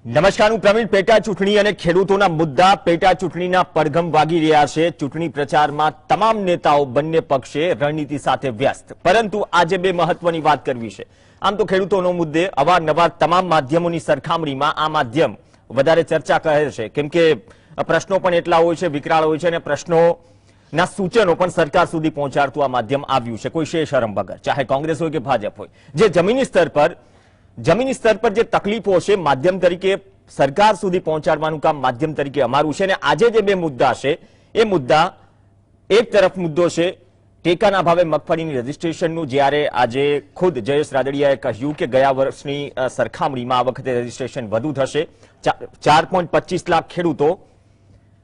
નમસ્કાર, હું પ્રવીણ. પેટા ચૂંટણી અને ખેડૂતોના મુદ્દા પેટા ચૂંટણીના પડઘમ વાગી રહ્યા છે. ચૂંટણી પ્રચારમાં તમામ નેતાઓ બંને પક્ષે રણનીતિ સાથે વ્યસ્ત, પરંતુ આજે બે મહત્વની વાત કરવી છે. આમ તો ખેડૂતોનો મુદ્દે અવારનવાર તમામ માધ્યમોની સરખામણીમાં આ માધ્યમ વધારે ચર્ચા કરે છે, કેમ કે પ્રશ્નો પણ એટલા હોય છે, વિકરાળ હોય છે, અને પ્રશ્નોના સૂચનો પણ સરકાર સુધી પહોંચાડતું આ માધ્યમ આવ્યું છે, કોઈ શરમ વગર, ચાહે કોંગ્રેસ હોય કે ભાજપ હોય. જે જમીની સ્તર પર જે તકલીફો છે, માધ્યમ તરીકે સરકાર સુધી પહોંચાડવાનું કામ માધ્યમ તરીકે અમારું છે. અને આજે જે બે મુદ્દા છે, એ મુદ્દા, એક તરફ મુદ્દો છે ટેકાના ભાવે મગફળીની રજીસ્ટ્રેશનનું, જ્યારે આજે ખુદ જયેશ રાદડિયાએ કહ્યું કે ગયા વર્ષની સરખામણીમાં આ વખતે રજીસ્ટ્રેશન વધુ થશે. 4.25 લાખ ખેડૂતો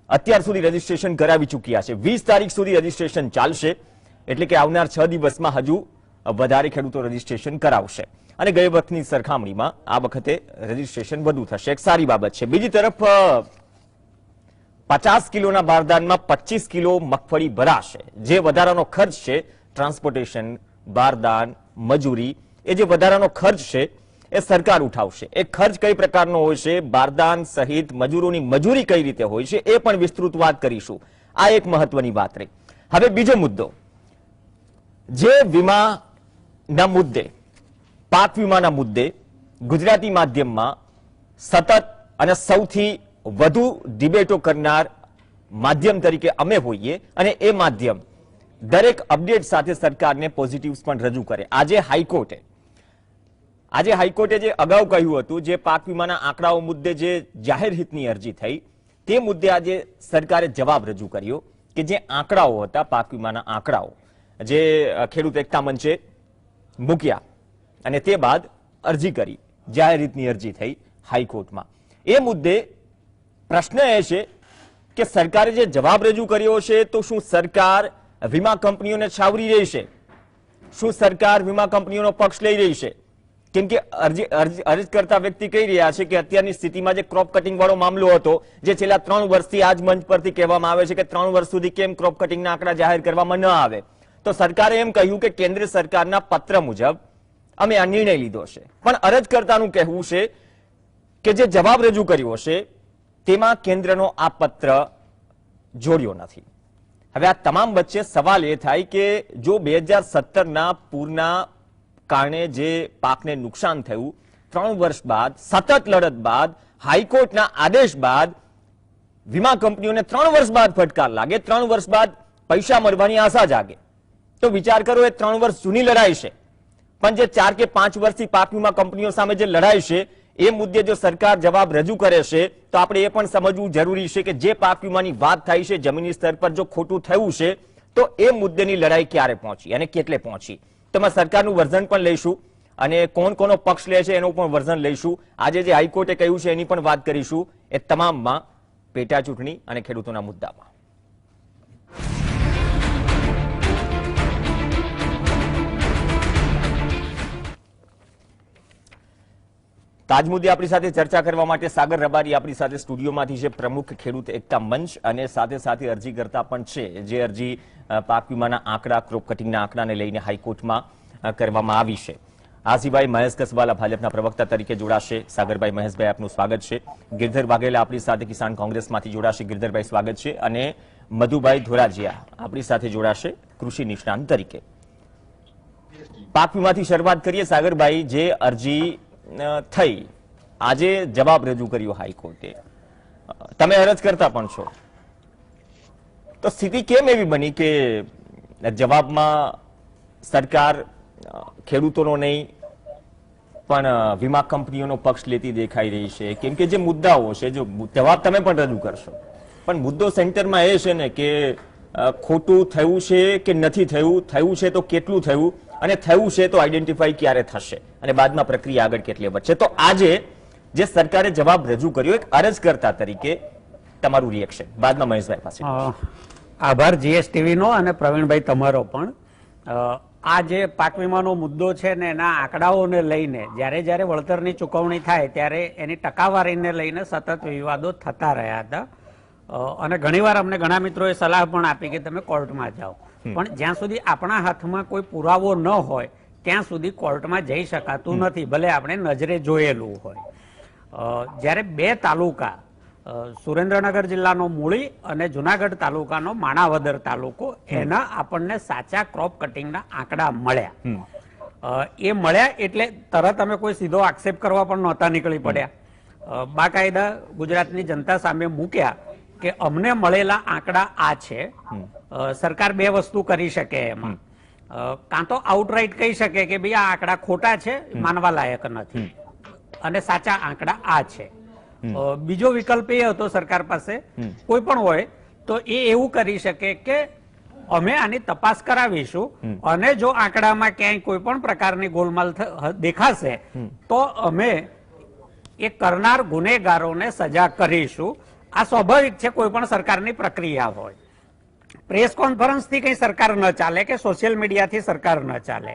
અત્યાર સુધી રજીસ્ટ્રેશન કરાવી ચૂક્યા છે. 20 તારીખ સુધી રજીસ્ટ્રેશન ચાલશે, એટલે કે આવનાર 6 દિવસમાં હજુ વધારે ખેડૂતો રજીસ્ટ્રેશન કરાવશે. અને ગઈ વખતની સરખામણીમાં આ વખતે રજીસ્ટ્રેશન વધુ થશે, એક સારી બાબત છે. બીજી તરફ 50 કિલોના બારદાનમાં 25 કિલો મગફળી ભરાશે. જે વધારાનો ખર્ચ છે, ટ્રાન્સપોર્ટેશન, બારદાન, મજૂરી, એ જે વધારાનો ખર્ચ છે એ સરકાર ઉઠાવશે. એ ખર્ચ કઈ પ્રકારનો હોય છે, બારદાન સહિત મજૂરોની મજૂરી કઈ રીતે હોય છે, એ પણ વિસ્તૃત વાત કરીશું. આ એક મહત્વની વાત રહી. હવે બીજો મુદ્દો, જે વીમાના મુદ્દે, પાક વીમાના મુદ્દે ગુજરાતી માધ્યમમાં સતત અને સૌથી વધુ ડિબેટો કરનાર માધ્યમ તરીકે અમે હોઈએ, અને એ માધ્યમ દરેક અપડેટ સાથે સરકારને પોઝિટિવ્સ પણ રજૂ કરે. આજે હાઈકોર્ટે જે અગાઉ કહ્યું હતું, જે પાક વીમાના આંકડાઓ મુદ્દે જે જાહેર હિતની અરજી થઈ, તે મુદ્દે આજે સરકારે જવાબ રજૂ કર્યો કે જે આંકડાઓ હતા, પાક વીમાના આંકડાઓ જે ખેડૂત એકતા મંચે મૂક્યા અને તે બાદ અરજી કરી, જાહેર હિતની અરજી થઈ હાઈકોર્ટમાં. એ મુદ્દે પ્રશ્ન એ છે કે સરકારે જે જવાબ રજૂ કર્યો છે, તો શું સરકાર વીમા કંપનીઓને છાવરી રહી છે? શું સરકાર વીમા કંપનીઓનો પક્ષ લઈ રહી છે? કેમ કે અરજી કરતા વ્યક્તિ કહી રહ્યા છે કે અત્યારની સ્થિતિમાં જે ક્રોપ કટિંગ વાળો મામલો હતો, જે છેલ્લા 3 વર્ષથી આજ મંચ પરથી કહેવામાં આવે છે કે 3 વર્ષ સુધી કેમ ક્રોપ કટિંગના આંકડા જાહેર કરવામાં ન આવે, તો સરકારે એમ કહ્યું કે કેન્દ્ર સરકારના પત્ર મુજબ અમે આ નિર્ણય લીધો છે. પણ અરજકર્તાનું કહેવું છે કે જે જવાબ રજૂ કર્યો છે તેમાં કેન્દ્રનો આ પત્ર જોડ્યો નથી. હવે આ તમામ વચ્ચે સવાલ એ થાય કે જો 2017ના પૂરના કારણે જે પાકને નુકસાન થયું, 3 વર્ષ બાદ, સતત લડત બાદ, હાઈકોર્ટના આદેશ બાદ વીમા કંપનીઓને 3 વર્ષ બાદ ફટકાર લાગે, 3 વર્ષ બાદ પૈસા મળવાની આશા જાગે, તો વિચાર કરો, એ 3 વર્ષ જૂની લડાઈ છે. પણ જે 4 કે 5 વર્ષથી પાક વીમા કંપનીઓ સામે જે લડાઈ છે, એ મુદ્દે જો સરકાર જવાબ રજૂ કરે છે, તો આપણે એ પણ સમજવું જરૂરી છે કે જે પાક વીમાની વાત થાય છે જમીની સ્તર પર, જો ખોટું થયું છે તો એ મુદ્દેની લડાઈ ક્યારે પહોંચી અને કેટલે પહોંચી. તમે સરકારનું વર્ઝન પણ લઈશું અને કોણ કોનો પક્ષ લે છે એનું પણ વર્ઝન લઈશું. આજે જે હાઈકોર્ટે કહ્યું છે એની પણ વાત કરીશું. એ તમામમાં પેટા ચૂંટણી અને ખેડૂતોના મુદ્દામાં. આજ મુદ્દે આપણી સાથે ચર્ચા કરવા માટે સાગર રબારી આપણી સાથે સ્ટુડિયોમાંથી છે, પ્રમુખ ખેડૂત એકતા મંચ, અને સાથે સાથે અરજી કરતા પણ છે. જે અરજી પાક વીમાના આંકડા, ક્રોપ કટિંગના આંકડાને લઈને હાઈકોર્ટમાં કરવામાં આવી છે. આ સિવાય મહેશ કસવાલા ભાજપના પ્રવક્તા તરીકે જોડાશે. સાગરભાઈ, મહેશભાઈ, આપનું સ્વાગત છે. ગિરધર વાઘેલા આપણી સાથે કિસાન કોંગ્રેસમાંથી જોડાશે. ગિરધરભાઈ, સ્વાગત છે. અને મધુભાઈ ધોરાજીયા આપણી સાથે જોડાશે કૃષિ નિષ્ણાંત તરીકે. પાક વીમાથી શરૂઆત કરીએ. સાગરભાઈ, જે અરજી થઈ, આજે જવાબ રજૂ કર્યો હાઈકોર્ટે, તમે અરજ કરતા પણ છો, તો સ્થિતિ કેમ એવી બની કે જવાબમાં સરકાર ખેડૂતોનો નહીં પણ વીમા કંપનીઓનો પક્ષ લેતી દેખાઈ રહી છે? કેમ કે જે મુદ્દાઓ છે, જો જવાબ તમે પણ રજૂ કરશો, પણ મુદ્દો સેન્ટરમાં એ છે ને કે ખોટું થયું છે કે નથી થયું, થયું છે તો કેટલું થયું, અને થયું છે તો આઈડેન્ટિફાઈ ક્યારે થશે, અને બાદમાં પ્રક્રિયા આગળ કેટલી વધશે. તો આજે જે સરકારે જવાબ રજૂ કર્યો, એક અરજકર્તા તરીકે તમારું રિએક્શન, બાદમાં મહેશભાઈ પાસે. આભાર જીએસટીવી નો અને પ્રવીણભાઈ તમારો પણ. આ જે પાક વીમાનો મુદ્દો છે ને, એના આંકડાઓને લઈને જ્યારે વળતરની ચૂકવણી થાય ત્યારે એની ટકાવારીને લઈને સતત વિવાદો થતા રહ્યા હતા. અને ઘણીવાર અમને ઘણા મિત્રોએ સલાહ પણ આપી કે તમે કોર્ટમાં જાઓ, પણ જ્યાં સુધી આપણા હાથમાં કોઈ પુરાવો ન હોય ત્યાં સુધી કોર્ટમાં જઈ શકાતું નથી, ભલે આપણે નજરે જોયેલું હોય. જ્યારે બે તાલુકા સુરેન્દ્રનગર જિલ્લાનો મૂળી અને જુનાગઢ તાલુકાનો માણાવદર તાલુકો એના આપણને સાચા ક્રોપ કટિંગના આંકડા મળ્યા. એ મળ્યા એટલે તરત અમે કોઈ સીધો આક્ષેપ કરવા પણ નહોતા નીકળી પડ્યા. બાકાયદા ગુજરાતની જનતા સામે મૂક્યા કે અમને મળેલા આંકડા આ છે. સરકાર બે વસ્તુ કરી શકે એમાં, કાં તો આઉટરાઈટ કહી શકે કે ભાઈ આ આંકડા ખોટા છે, માનવા લાયક નથી, અને સાચા આંકડા આ છે. બીજો વિકલ્પ એ હતો સરકાર પાસે, કોઈ પણ હોય તો એ એવું કરી શકે કે અમે આની તપાસ કરાવીશું અને જો આંકડામાં ક્યાંય કોઈ પણ પ્રકારની ગોલમાલ દેખાશે તો અમે એ કરનાર ગુનેગારોને સજા કરીશું. આ સ્વાભાવિક છે કોઈ પણ સરકારની પ્રક્રિયા હોય. પ્રેસ કોન્ફરન્સથી કઈ સરકાર ન ચાલે કે સોશિયલ મીડિયાથી સરકાર ન ચાલે.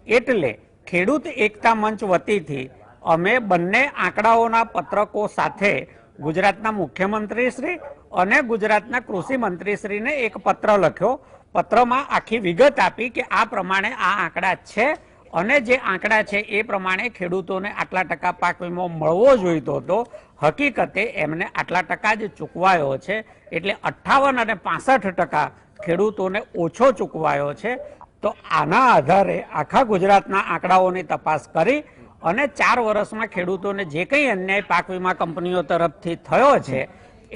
એટલે ખેડૂત એકતા મંચ વતીથી અમે બંને આંકડાઓના પત્રકો સાથે ગુજરાતના મુખ્યમંત્રી શ્રી અને ગુજરાતના કૃષિ મંત્રીશ્રીને એક પત્ર લખ્યો. પત્રમાં આખી વિગત આપી કે આ પ્રમાણે આ આંકડા છે અને જે આંકડા છે એ પ્રમાણે ખેડૂતોને આટલા ટકા પાક વીમો મળવો જોઈતો હતો, હકીકતે એમને આટલા ટકા જ ચૂકવાયો છે. એટલે 58 અને 65% ખેડૂતોને ઓછો ચૂકવાયો છે. તો આના આધારે આખા ગુજરાતના આંકડાઓની તપાસ કરી અને 4 વર્ષમાં ખેડૂતોને જે કંઈ અન્યાય પાક વીમા કંપનીઓ તરફથી થયો છે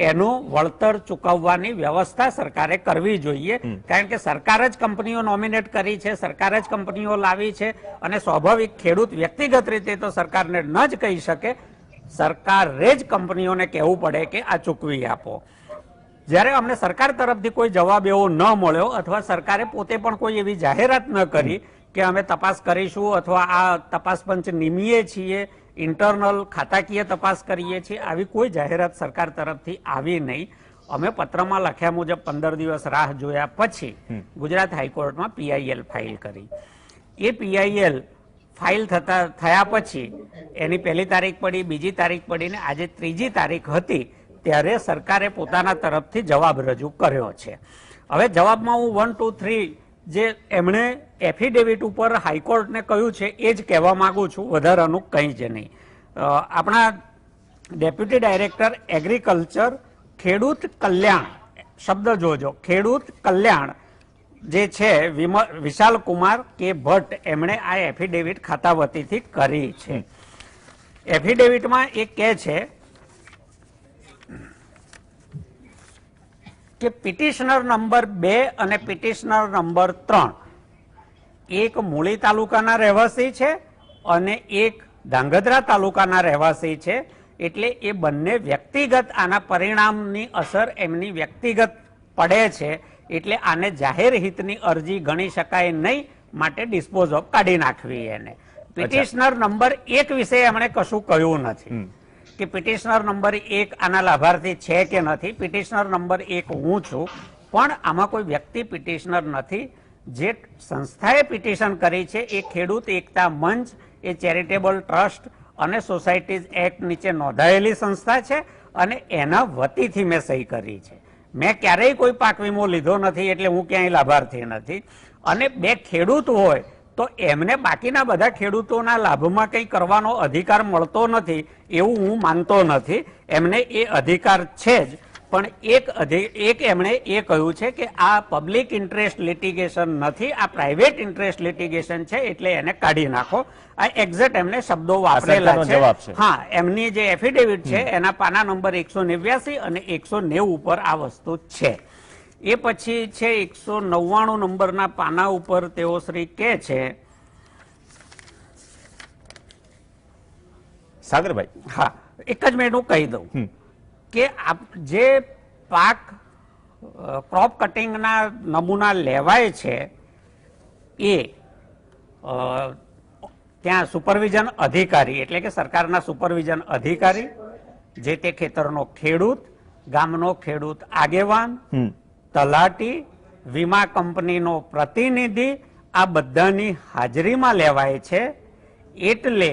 એનું વળતર ચૂકવવાની વ્યવસ્થા સરકારે કરવી જોઈએ. કારણ કે સરકાર જ કંપનીઓ નોમિનેટ કરી છે, સરકાર જ કંપનીઓ લાવી છે અને સ્વાભાવિક ખેડૂત વ્યક્તિગત રીતે તો સરકારને ન જ કહી શકે, સરકારે જ કંપનીઓને કહેવું પડે કે આ ચૂકવી આપો. જ્યારે અમને સરકાર તરફથી કોઈ જવાબ એવો ન મળ્યો અથવા સરકારે પોતે પણ કોઈ એવી જાહેરાત ન કરી કે અમે તપાસ કરીશું અથવા આ તપાસ પંચ નિમીએ છીએ, ઇન્ટરનલ ખાતાકીય તપાસ કરીએ છીએ, આવી કોઈ જાહેરાત સરકાર તરફથી આવી નહીં. અમે પત્રમાં લખ્યા મુજબ 15 દિવસ રાહ જોયા પછી ગુજરાત હાઈકોર્ટમાં PIL ફાઇલ કરી. એ PIL ફાઇલ થયા પછી એની 1લી તારીખ પડી, 2જી તારીખ પડી ને આજે 3જી તારીખ હતી ત્યારે સરકારે પોતાના તરફથી જવાબ રજૂ કર્યો છે. હવે જવાબમાં હું 1, 2, 3 જે એમણે એફિડેવિટ ઉપર હાઈકોર્ટને કહ્યું છે એ જ કહેવા માંગુ છું, વધારાનું કંઈ જ નહીં. આપણા ડેપ્યુટી ડાયરેક્ટર એગ્રીકલ્ચર ખેડૂત કલ્યાણ, શબ્દ જોજો, ખેડૂત કલ્યાણ જે છે વિશાલ કુમાર કે ભટ્ટ, એમણે આ એફિડેવિટ ખાતા વતીથી કરી છે. એફિડેવિટમાં એ કહે છે કે પિટિશનર નંબર 2 અને પિટિશનર નંબર 3 એક મૂળી તાલુકાના રહેવાસી છે અને એક ધાંગધ્રા તાલુકાના રહેવાસી છે. એટલે એ બંને વ્યક્તિગત આના પરિણામની અસર એમની વ્યક્તિગત પડે છે. એટલે આને જાહેર હિતની અરજી ગણી શકાય નહીં, માટે ડિસ્પોઝ ઓફ કાઢી નાખવી એને. પિટિશનર નંબર 1 વિશે એમણે કશું કહ્યું નથી કે પિટિશનર નંબર 1 આના લાભાર્થી છે કે નથી. પિટિશનર નંબર 1 હું છું, પણ આમાં કોઈ વ્યક્તિ પિટિશનર નથી. જે સંસ્થાએ પિટિશન કરી છે એ ખેડૂત એકતા મંચ, એ ચેરિટેબલ ટ્રસ્ટ અને સોસાયટીઝ એક્ટ નીચે નોંધાયેલી સંસ્થા છે અને એના વતીથી મેં સહી કરી છે. મેં ક્યારેય કોઈ પાક વીમો લીધો નથી, એટલે હું ક્યાંય લાભાર્થી નથી. અને 2 ખેડૂત હોય તો એમને બાકીના બધા ખેડૂતોના લાભમાં કંઈ કરવાનો અધિકાર મળતો નથી એવું હું માનતો નથી. એમને એ અધિકાર છે જ, પણ એક એમણે એ કહ્યું છે કે આ પબ્લિક ઇન્ટરેસ્ટ લિટિગેશન નથી, આ પ્રાઇવેટ ઇન્ટરેસ્ટ લિટિગેશન છે, એટલે એને કાઢી નાખો. આ એક્ઝેક્ટ એમને શબ્દો વાપરેલા છે. હા, એમની જે એફિડેવિટ છે એના પાના નંબર 189 અને 190 ઉપર આ વસ્તુ છે. એ પછી છે 199 નંબરના પાના ઉપર તેઓ શ્રી કહે છે, સાગરભાઈ, હા એક જ મિનિટ હું કહી દઉં કે જે પાક ક્રોપ કટિંગના નમૂના લેવાય છે એ ત્યાં સુપરવિઝન અધિકારી એટલે કે સરકારના સુપરવિઝન અધિકારી, જે તે ખેતરનો ખેડૂત, ગામનો ખેડૂત આગેવાન, તલાટી, વીમા કંપનીનો પ્રતિનિધિ, આ બધાની હાજરીમાં લેવાય છે. એટલે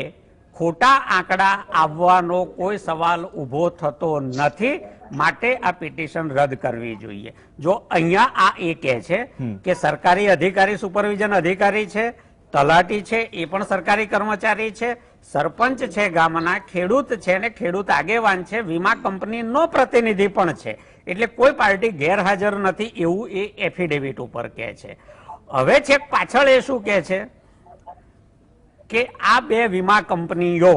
ખોટા આંકડા આવવાનો કોઈ સવાલ ઊભો થતો નથી, માટે આ પિટિશન રદ કરવી જોઈએ. જો અહીંયા આ એ કહે છે કે સરકારી અધિકારી સુપરવિઝન અધિકારી છે, તલાટી છે એ પણ સરકારી કર્મચારી છે, સરપંચ છે ગામના, ખેડૂત છે ને ખેડૂત આગેવાન છે, વીમા કંપનીનો પ્રતિનિધિ પણ છે, એટલે કોઈ પાર્ટી ગેરહાજર નથી એવું એ એફિડેવિટ ઉપર કહે છે. હવે છેક પાછળ એ શું કહે છે કે આ બે વીમા કંપનીઓ,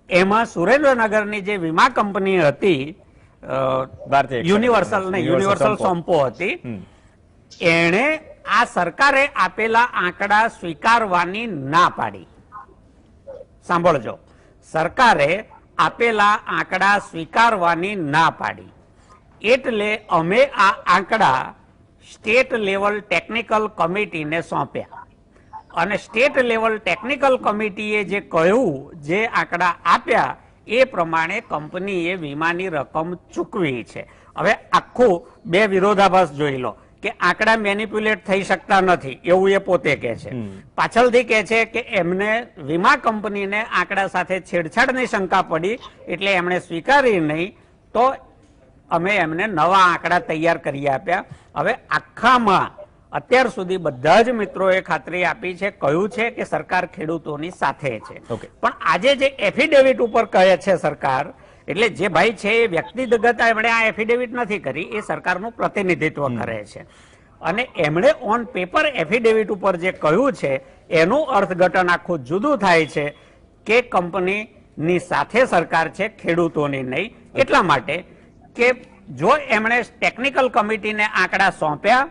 એમાં સુરેન્દ્રનગરની જે વીમા કંપની હતી યુનિવર્સલ સોમ્પો હતી, એણે આ સરકારે આપેલા આંકડા સ્વીકારવાની ના પાડી. સાંભળજો, સરકારે આપેલા આંકડા સ્વીકારવાની ના પાડી, એટલે અમે આ આંકડા સ્ટેટ લેવલ ટેકનિકલ કમિટીને સોંપ્યા અને સ્ટેટ લેવલ ટેકનિકલ કમિટીએ જે કહ્યું, જે આંકડા આપ્યા એ પ્રમાણે કંપનીએ વીમાની રકમ ચૂકવી છે. હવે આખું બે વિરોધાભાસ જોઈ લો કે આંકડા મેનિપ્યુલેટ થઈ શકતા નથી એવું એ પોતે કહે છે, પાછળથી કહે છે કે એમને વીમા કંપનીને આંકડા સાથે છેડછાડની શંકા પડી એટલે એમણે સ્વીકારી નહીં, તો અમે એમને નવા આંકડા તૈયાર કરી આપ્યા. હવે આખામાં અત્યાર સુધી બધા જ મિત્રોએ ખાતરી આપી છે, કહ્યું છે કે સરકાર ખેડૂતોની સાથે છે. પણ આજે જે એફિડેવિટ ઉપર કહે છે સરકાર, એટલે જે ભાઈ છે એ વ્યક્તિગત એમણે આ એફિડેવિટ નથી કરી, એ સરકારનું પ્રતિનિધિત્વ કરે છે અને એમણે ઓન પેપર એફિડેવિટ ઉપર જે કહ્યું છે એનું અર્થઘટન આખું જુદું થાય છે કે કંપનીની સાથે સરકાર છે, ખેડૂતોની નહીં. એટલા માટે કે જો એમણે ટેકનિકલ કમિટીને આંકડા સોંપ્યા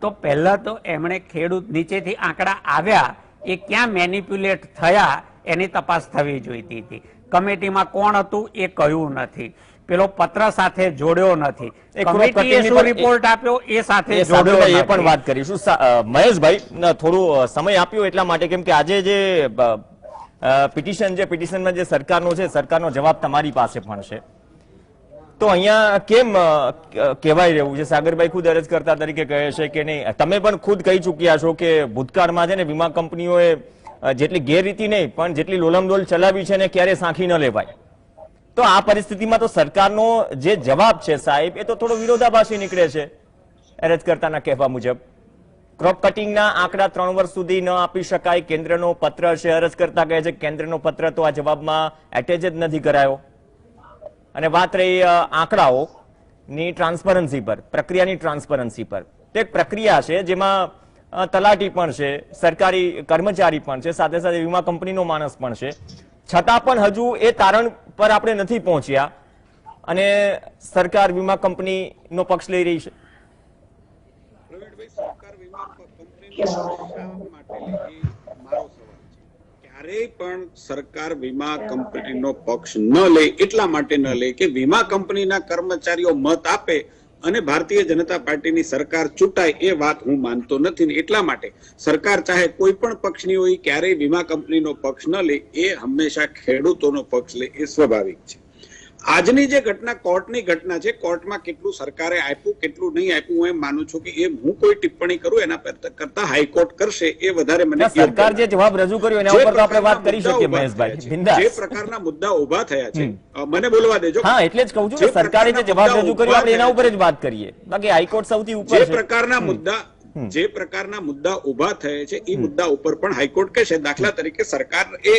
તો પહેલા તો એમણે ખેડૂત નીચેથી આંકડા આવ્યા એ ક્યાં મેનિપ્યુલેટ થયા એની તપાસ થવી જોઈતી હતી. કમિટીમાં કોણ હતું એ કહ્યું નથી, પેલો પત્ર સાથે જોડ્યો નથી, કમિટીએ શું રિપોર્ટ આપ્યો એ સાથે જોડ્યો નથી. એ પણ વાત કરીશું. મહેશભાઈ, થોડું સમય આપ્યો એટલા માટે કેમ કે આજે જે પિટિશનમાં જે સરકારનો છે, સરકારનો જવાબ તમારી પાસે પણ છે, તો અહીંયા કેમ કહેવાય રહ્યું છે? સાગરભાઈ ખુદ અરજ કરતા તરીકે કહે છે કે નહીં, તમે પણ ખુદ કહી ચૂક્યા છો કે ભૂતકાળમાં છે ને વીમા કંપનીઓએ જેટલી ગેરરીતિ નહીં પણ જેટલી લોલમડોલ ચલાવી છે ને ક્યારે સાંખી ન લેવાય. તો આ પરિસ્થિતિમાં તો સરકારનો જે જવાબ છે સાહેબ એ તો થોડો વિરોધાભાસી નીકળે છે. અરજ કરતાના કહેવા મુજબ ક્રોપ કટિંગના આંકડા 3 વર્ષ સુધી ન આપી શકાય, કેન્દ્રનો પત્ર છે, અરજ કરતા કહે છે કેન્દ્રનો પત્ર તો આ જવાબમાં એટેચ જ નથી કરાયો. અને વાત રહી આંકડાઓની ટ્રાન્સપરન્સી પર, પ્રક્રિયાની ટ્રાન્સપરન્સી પર, તો એક પ્રક્રિયા છે જેમાં તલાટી પણ છે, સરકારી કર્મચારી પણ છે, સાથે સાથે વીમા કંપનીનો માણસ પણ છે, છતાં પણ હજુ એ તારણ પર આપણે નથી પહોંચ્યા અને સરકાર વીમા કંપનીનો પક્ષ લઈ રહી છે. ક્યારેય પણ સરકાર વીમા કંપનીનો પક્ષ ન લે, એટલા માટે ન લે કે વીમા કંપનીના કર્મચારીઓ મત આપે અને ભારતીય જનતા પાર્ટીની સરકાર ચૂંટાય એ વાત હું માનતો નથી. એટલા માટે સરકાર ચાહે કોઈ પણ પક્ષની હોય, ક્યારેય વીમા કંપનીનો પક્ષ ન લે, એ હંમેશા ખેડૂતોનો પક્ષ લે, એ સ્વાભાવિક છે. આજની જે ઘટના કોર્ટની ઘટના છે, કોર્ટમાં કેટલું સરકારે આપ્યું કેટલું નહીં આપ્યું હું એમ માનું છું કે એ હું કોઈ ટિપ્પણી કરું એના કરતા હાઈકોર્ટ કરશે એ વધારે મને. સરકાર જે જવાબ રજૂ કર્યો એના ઉપર તો આપણે વાત કરી શકીએ મહેશભાઈ. જે પ્રકારના મુદ્દા ઉભા થયા છે, મને બોલવા દેજો. હા, એટલે જ કહું છું કે સરકારે જે જવાબ રજૂ કર્યો આપણે એના ઉપર જ વાત કરીએ, બાકી હાઈકોર્ટ સૌથી ઉપર છે. જે પ્રકારના મુદ્દા ઉભા થયા છે એ મુદ્દા ઉપર પણ હાઈકોર્ટ કહેશે. દાખલા તરીકે સરકાર એ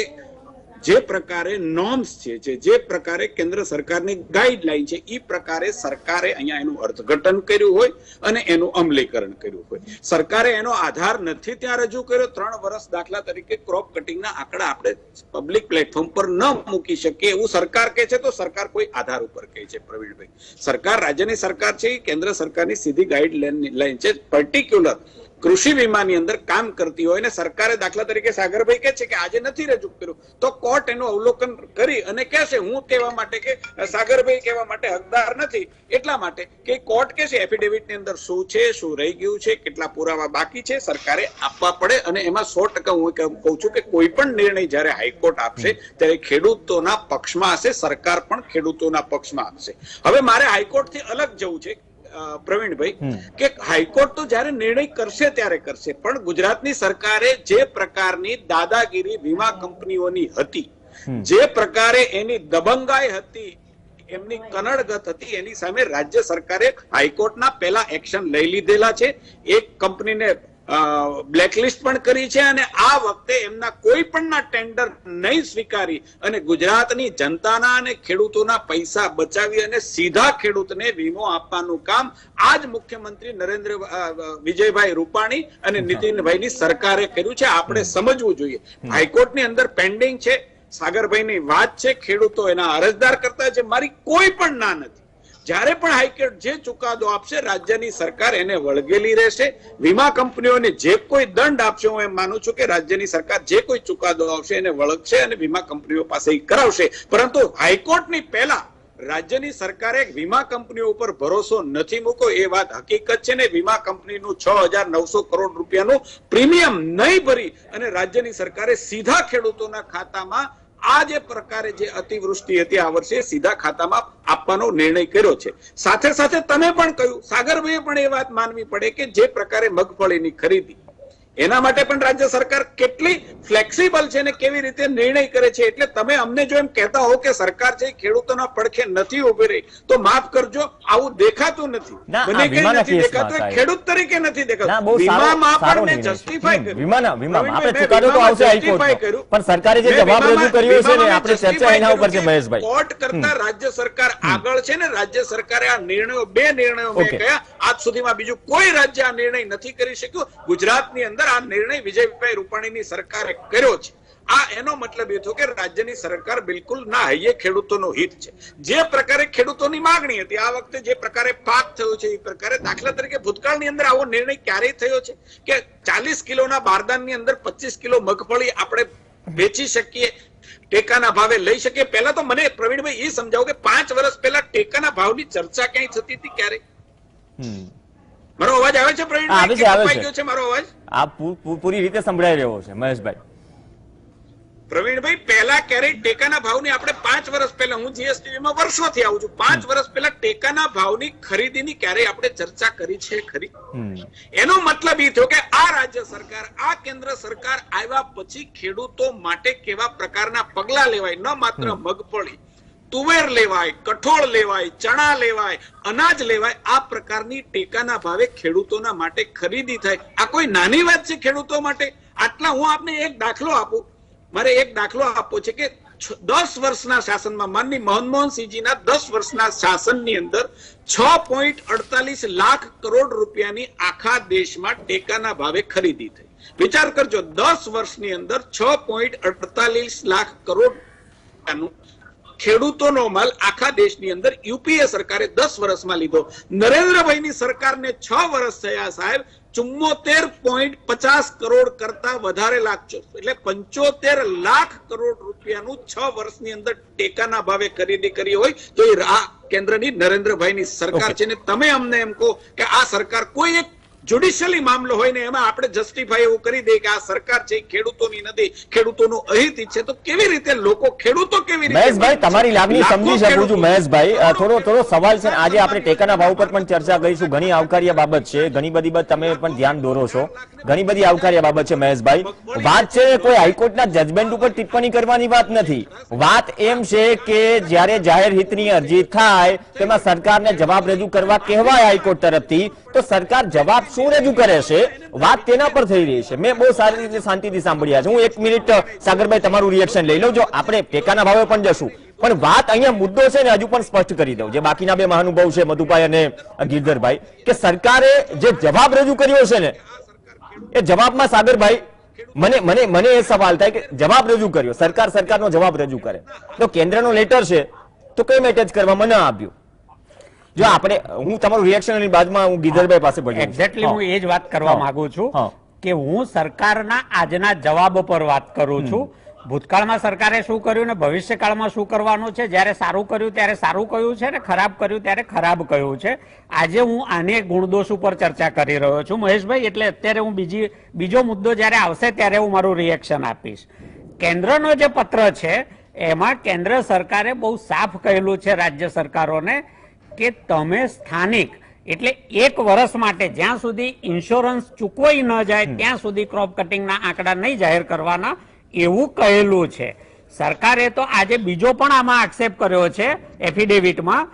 જે પ્રકારે નોર્મ્સ છે, જે પ્રકારે કેન્દ્ર સરકારની ગાઈડલાઈન છે, એ પ્રકારે સરકારે અહીંયા એનું અર્થઘટન કર્યું હોય અને એનું અમલીકરણ કર્યું હોય. સરકારે એનો આધાર નથી ત્યાં રજૂ કર્યો. 3 વર્ષ દાખલા તરીકે ક્રોપ કટિંગના આંકડા આપણે પબ્લિક પ્લેટફોર્મ પર ન મૂકી શકીએ એવું સરકાર કહે છે, તો સરકાર કોઈ આધાર ઉપર કહે છે? પ્રવીણભાઈ, સરકાર રાજ્યની સરકાર છે, કેન્દ્ર સરકારની સીધી ગાઈડલાઈન છે. પર્ટિક્યુલર કૃષિ વીમાની અંદર કામ કરતી હોય ને સરકારે દાખલા તરીકે સાગરભાઈ કહે છે કે આજે નથી રજૂ કર્યું, તો કોર્ટ એનું અવલોકન કરી અને કહેશે હું કહેવા માટે કે સાગરભાઈ કહેવા માટે હકદાર નથી, એટલા માટે કે કોર્ટ કહેશે એફિડેવિટની અંદર શું છે, શું રહી ગયું છે, કેટલા પુરાવા બાકી છે, સરકારે આપવા પડે. અને એમાં 100% હું કહું છું કે કોઈ પણ નિર્ણય જ્યારે હાઈકોર્ટ આપશે ત્યારે ખેડૂતોના પક્ષમાં હશે, સરકાર પણ ખેડૂતોના પક્ષમાં હશે. હવે મારે હાઈકોર્ટથી અલગ જવું છે પ્રવીણભાઈ, કે હાઈકોર્ટ તો જયારે નિર્ણય કરશે ત્યારે કરશે, પણ ગુજરાતની સરકારે જે પ્રકારની દાદાગીરી વીમા કંપનીઓની હતી, જે પ્રકારે એની દબંગાઈ હતી, એમની કનડગત હતી, એની સામે રાજ્ય સરકારે હાઈકોર્ટના પહેલા એક્શન લઈ લીધેલા છે. એક કંપનીને બ્લેકલિસ્ટ પણ કરી છે અને આ વખતે એમના કોઈ પણના ટેન્ડર નહીં સ્વીકારી અને ગુજરાતની જનતાના અને ખેડૂતોના પૈસા બચાવી અને સીધા ખેડૂતને વીમો આપવાનું કામ આજ મુખ્યમંત્રી વિજયભાઈ રૂપાણી અને નીતિનભાઈની સરકારે કર્યું છે. આપણે સમજવું જોઈએ. હાઈકોર્ટની અંદર પેન્ડિંગ છે, સાગરભાઈની વાત છે, ખેડૂતો એના અરજદાર કરતા છે, મારી કોઈ પણ ના નથી. જ્યારે પણ હાઈકોર્ટ જે ચુકાદો આપશે રાજ્યની સરકાર એને વળગેલી રહેશે. વીમા કંપનીઓને જે કોઈ દંડ આપશે, હું એમ માનું છું કે રાજ્યની સરકાર જે કોઈ ચુકાદો આવશે એને વળગશે અને વીમા કંપનીઓ પાસે કરાવશે. પરંતુ હાઈકોર્ટની પહેલા રાજ્યની સરકારે વીમા કંપનીઓ ઉપર ભરોસો નથી મૂક્યો એ વાત હકીકત છે ને વીમા કંપનીનું 6,900 કરોડ રૂપિયાનું પ્રીમિયમ નહીં ભરી અને રાજ્યની સરકારે સીધા ખેડૂતોના ખાતામાં આ જે પ્રકારે જે અતિવૃષ્ટિ હતી આ વર્ષે સીધા ખાતામાં આપવાનો નિર્ણય કર્યો છે. સાથે સાથે તમે પણ કહ્યું, સાગરભાઈએ પણ એ વાત માનવી પડે કે જે પ્રકારે મગફળીની ખરીદી એના માટે પણ રાજ્ય સરકાર કેટલી ફ્લેક્સિબલ છે ને કેવી રીતે નિર્ણય કરે છે. એટલે તમે અમને જો એમ કહેતા હો કે સરકાર છે ખેડૂતોના પડખે નથી ઉભી રહી તો માફ કરજો, આવું દેખાતું નથી. મને કઈ નથી દેખાતું, ખેડૂત તરીકે નથી દેખાતું. વીમામાં પણ મેં જસ્ટિફાઈ કર્યું. વીમામાં આપણે ચુકાદો તો આવશે હાઈકોર્ટનો, પણ સરકારે જે જવાબ રજૂ કર્યો છે ને આપણે ચર્ચા એના ઉપર છે મહેશભાઈ. કોર્ટ કરતા રાજ્ય સરકાર આગળ છે ને રાજ્ય સરકારે આ નિર્ણયો, બે નિર્ણયો મેં કહ્યા, આજ સુધીમાં બીજું કોઈ રાજ્ય આ નિર્ણય નથી કરી શક્યું. ગુજરાતની અંદર આ નિર્ણય વિજયભાઈ રૂપાણીની સરકારે કર્યો છે. આ એનો મતલબ એ થયો કે રાજ્યની સરકાર બિલકુલ ના હૈયે ખેડૂતોનો હિત છે. જે પ્રકારે ખેડૂતોની માંગણી હતી આ વખતે જે પ્રકારે પાક થયો છે એ પ્રકારે, દાખલા તરીકે ભૂતકાળની અંદર આવો નિર્ણય ક્યારેય થયો છે કે 40 કિલોના બારદાનની અંદર 25 કિલો મગફળી આપણે વેચી શકીએ, ટેકાના ભાવે લઈ શકીએ? પહેલા તો મને પ્રવીણભાઈ એ સમજાવો કે 5 વર્ષ પહેલા ટેકાના ભાવની ચર્ચા ક્યાંય થતી હતી ક્યારે? મારો અવાજ આવે છે પ્રવીણભાઈ? કપાઈ ગયો છે મારો અવાજ? આ પૂરી રીતે સંભળાઈ રહ્યો છે મહેશભાઈ. પ્રવીણભાઈ, પહેલા ક્યારેય ટેકાના ભાવની આપણે 5 વર્ષ પહેલા, હું જીએસટીવી માં વર્ષોથી આવું છું, 5 વર્ષ પહેલા ટેકાના ભાવની ખરીદીની ક્યારેય આપણે ચર્ચા કરી છે ખરી? એનો મતલબ એ થયો કે આ રાજ્ય સરકાર, આ કેન્દ્ર સરકાર આવ્યા પછી ખેડૂતો માટે કેવા પ્રકારના પગલા લેવાય, ન માત્ર મગફળી, તુવેર લેવાય, કઠોળ લેવાય, ચણા લેવાય, અનાજ લેવાય, આ પ્રકારની ટેકાના ભાવે ખેડૂતોના માટે ખરીદી થાય. આ કોઈ નાની વાત છે ખેડૂતો માટે? આટલા હું આપને એક દાખલો આપું. મારે એક દાખલો આપવો છે કે 10 વર્ષના શાસનમાં, માનની મનમોહનસિંહજીના 10 વર્ષના શાસનની અંદર 6.48 લાખ કરોડ રૂપિયાની આખા દેશમાં ટેકાના ભાવે ખરીદી થઈ. વિચાર કરજો, 10 વર્ષની અંદર 6.48 લાખ કરોડ રૂપિયાનું ખેડૂતોનો માલ આખા દેશની અંદર યુપીએ સરકારે 10 વર્ષમાં લીધો. નરેન્દ્રભાઈની સરકારને 6 વર્ષ થયા સાહેબ, 74.50 કરોડ કરતા વધારે લાગશે, એટલે 75 લાખ કરોડ રૂપિયાનું 6 વર્ષની અંદર ટેકાના ભાવે ખરીદી કરી હોય તો એ કેન્દ્રની નરેન્દ્રભાઈની સરકાર છે. ને તમે અમને એમ કહો કે આ સરકાર કોઈ એક જ્યુડિશિયલી મામલો હોય ને એમાં આપણે જસ્ટિફાઈ એવું કરી દે કે આ સરકાર છે ખેડૂતોની નથી, ખેડૂતોનું અહિત છે, તો કેવી રીતે લોકો, ખેડૂતો કેવી રીતે? મહેશભાઈ, તમારી લાગણી સમજી શકું છું મહેશભાઈ. થોડો સવાલ છે. આજે આપણે ટેકાના ભાવ પર પણ ચર્ચા કરીશું. ઘણી આવકાર્ય બાબત છે, ઘણી બધી તમે પણ ધ્યાન દોરો છો, ઘણી બધી આવકાર્ય બાબત છે મહેશભાઈ. વાત છે કોઈ હાઈકોર્ટના જજમેન્ટ ઉપર ટિપ્પણી કરવાની વાત નથી. વાત એમ છે કે જ્યારે જાહેર હિતની અરજી થાય તેમાં સરકારને જવાબ રજૂ કરવા કહેવાય હાઈકોર્ટ તરફથી, તો સરકાર જવાબ શું રજૂ કરે છે વાત તેના પર થઈ રહી છે. મેં બહુ સારી રીતે શાંતિથી સાંભળ્યા છે. હું 1 મિનિટ સાગરભાઈ તમારું રિએક્શન લઈ લઉં. જો આપણે ટેકાના ભાવે પણ જશું, પણ વાત અહીંયા મુદ્દો છે ને હજુ પણ સ્પષ્ટ કરી દઉં, જે બાકીના બે મહાનુભાવ છે મધુભાઈ અને ગિરધરભાઈ, કે સરકારે જે જવાબ રજૂ કર્યો છે ને એ જવાબમાં સાગરભાઈ મને એ સવાલ થાય કે જવાબ રજૂ કર્યો, સરકારનો જવાબ રજૂ કરે તો કેન્દ્રનો લેટર છે તો કેમ એટેચ કરવામાં ન આવ્યું? જો આપણે, હું તમારું રિએક્શન બાદમાં હું ગિરધરભાઈ પાસે પડ્યો. એક્ઝેક્ટલી હું એ જ વાત કરવા માંગુ છું કે હું સરકારના આજના જવાબ પર વાત કરું છું. ભૂતકાળમાં સરકારે શું કર્યું ને ભવિષ્યકાળમાં શું કરવાનું છે, જ્યારે સારું કર્યું ત્યારે સારું કહ્યું છે ને ખરાબ કર્યું ત્યારે ખરાબ કહ્યું છે. આજે હું આને ગુણદોષ ઉપર ચર્ચા કરી રહ્યો છું મહેશભાઈ. એટલે અત્યારે હું બીજો મુદ્દો જ્યારે આવશે ત્યારે હું મારું રિએક્શન આપીશ. કેન્દ્રનો જે પત્ર છે એમાં કેન્દ્ર સરકારે બહુ સાફ કહેલું છે રાજ્ય સરકારોને કે તમે સ્થાનિક, એટલે 1 વર્ષ માટે જ્યાં સુધી ઇન્સ્યોરન્સ ચૂકવાઈ ન જાય ત્યાં સુધી ક્રોપ કટિંગના આંકડા નહીં જાહેર કરવાના, એવું કહેલું છે. સરકારે તો આજે બીજો પણ આમાં આક્ષેપ કર્યો છે એફિડેવિટમાં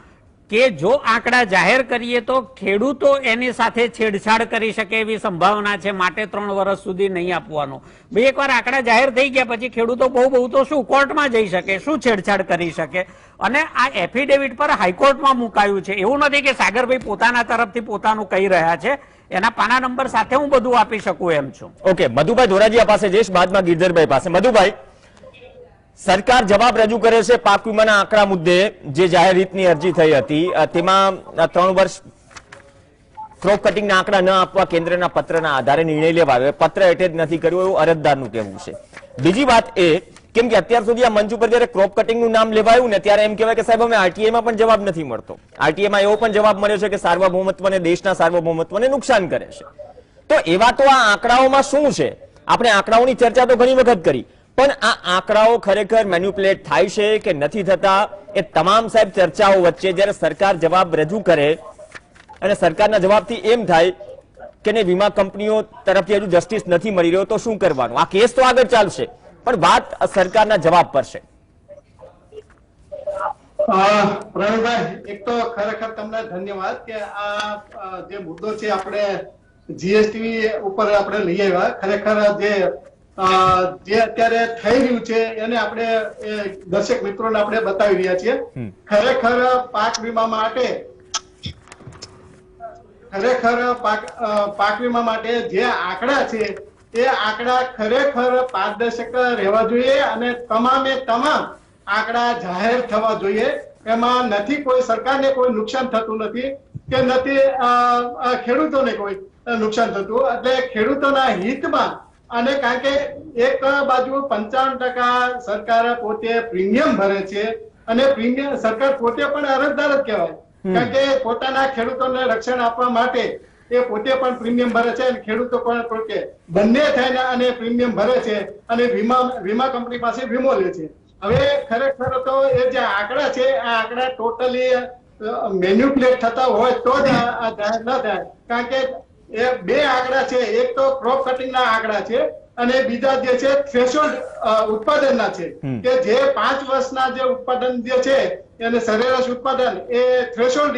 કે જો આંકડા જાહેર કરીએ તો ખેડૂતો એની સાથે છેડછાડ કરી શકે એવી સંભાવના છે, માટે 3 વર્ષ સુધી નહીં આપવાનો. ભાઈ એકવાર આંકડા જાહેર થઈ ગયા પછી ખેડૂતો બહુ તો શું કોર્ટમાં જઈ શકે, શું છેડછાડ કરી શકે. અને આ એફિડેવિટ પર હાઈકોર્ટમાં મુકાયું છે. એવું નથી કે સાગરભાઈ પોતાના તરફથી પોતાનું કહી રહ્યા છે. એના પાના નંબર સાથે હું બધું આપી શકું એમ છું. ઓકે, મધુભાઈ ધોરાજીયા પાસે જઈશ, બાદમાં ગિરધરભાઈ પાસે. મધુભાઈ, સરકાર જવાબ રજૂ કરે છે પાક વીમાના આંકડા મુદ્દે. જે જાહેર હિતની અરજી થઈ હતી તેમાં 3 વર્ષ ક્રોપ કટિંગના આંકડા ન આપવા કેન્દ્રના પત્રના આધારે નિર્ણય લેવાયો. પત્ર એટેચ નથી કર્યો એવું અરજદારનું કહેવું છે. બીજી વાત એ, કેમ કે અત્યાર સુધી આ મંચ ઉપર જયારે ક્રોપ કટિંગનું નામ લેવાયું ને ત્યારે એમ કહેવાય કે સાહેબ અમે આરટીઆઈમાં પણ જવાબ નથી મળતો. આરટીઆઈમાં એવો પણ જવાબ મળ્યો છે કે સાર્વભૌમત્વને, દેશના સાર્વભૌમત્વને નુકસાન કરે છે. તો એવા તો આ આંકડાઓમાં શું છે? આપણે આંકડાઓની ચર્ચા તો ઘણી વખત કરી, પણ આ આંકડાઓ ખરેખર મેન્યુપ્યુલેટ થાય છે કે નથી થતા, એ તમામ સાહેબ ચર્ચાઓ વચ્ચે જ્યારે સરકાર જવાબ રજૂ કરે અને સરકારના જવાબથી એમ થાય કે ને વીમા કંપનીઓ તરફથી હજુ જસ્ટિસ નથી મળી રહ્યો, તો શું કરવાનું? આ કેસ તો આગળ ચાલશે, પણ વાત સરકારના જવાબ પર છે. પ્રવીણભાઈ, એક તો ખરેખર તમને ધન્યવાદ કે આ જે મુદ્દો છે આપણે જીએસટી ઉપર આપણે લઈ આવ્યા. ખરેખર જે અત્યારે થઈ રહ્યું છે એને આપણે દર્શક મિત્રોને આપણે બતાવી રહ્યા છીએ. ખરેખર પાક વીમા માટે પાક વીમા માટે જે આંકડા છે એ આંકડા ખરેખર પારદર્શક રહેવા જોઈએ અને તમામે તમામ આંકડા જાહેર થવા જોઈએ. એમાં નથી કોઈ સરકારને કોઈ નુકસાન થતું નથી કે નથી ખેડૂતોને કોઈ નુકસાન થતું. એટલે ખેડૂતોના હિતમાં, અને કારણ કે એક બાજુ 55% સરકાર પોતે પ્રીમિયમ ભરે છે અને પ્રીમિયમ સરકાર પોતે પણ અરજદાર જ કહેવાય, કારણ કે પોતાના ખેડૂતોને રક્ષણ આપવા માટે એ પોતે પણ પ્રીમિયમ ભરે છે અને ખેડૂતો પણ પોતે બંને થઈને અને પ્રીમિયમ ભરે છે અને વીમા કંપની પાસે વીમો લે છે. હવે ખરેખર તો એ જે આંકડા છે આ આંકડા ટોટલી મેન્યુપ્યુલેટ થતા હોય તો જ આ જાહેર ન થાય. કારણ કે એ 2 આંકડા છે, એક તો ક્રોપ કટિંગ ના આંકડા છે અને બીજા જે છે થ્રેશોલ્ડ ઉત્પાદનના છે, કે જે 5 વર્ષના જે ઉત્પાદન જે છે એને સરેરાશ ઉત્પાદન એ થ્રેશોલ્ડ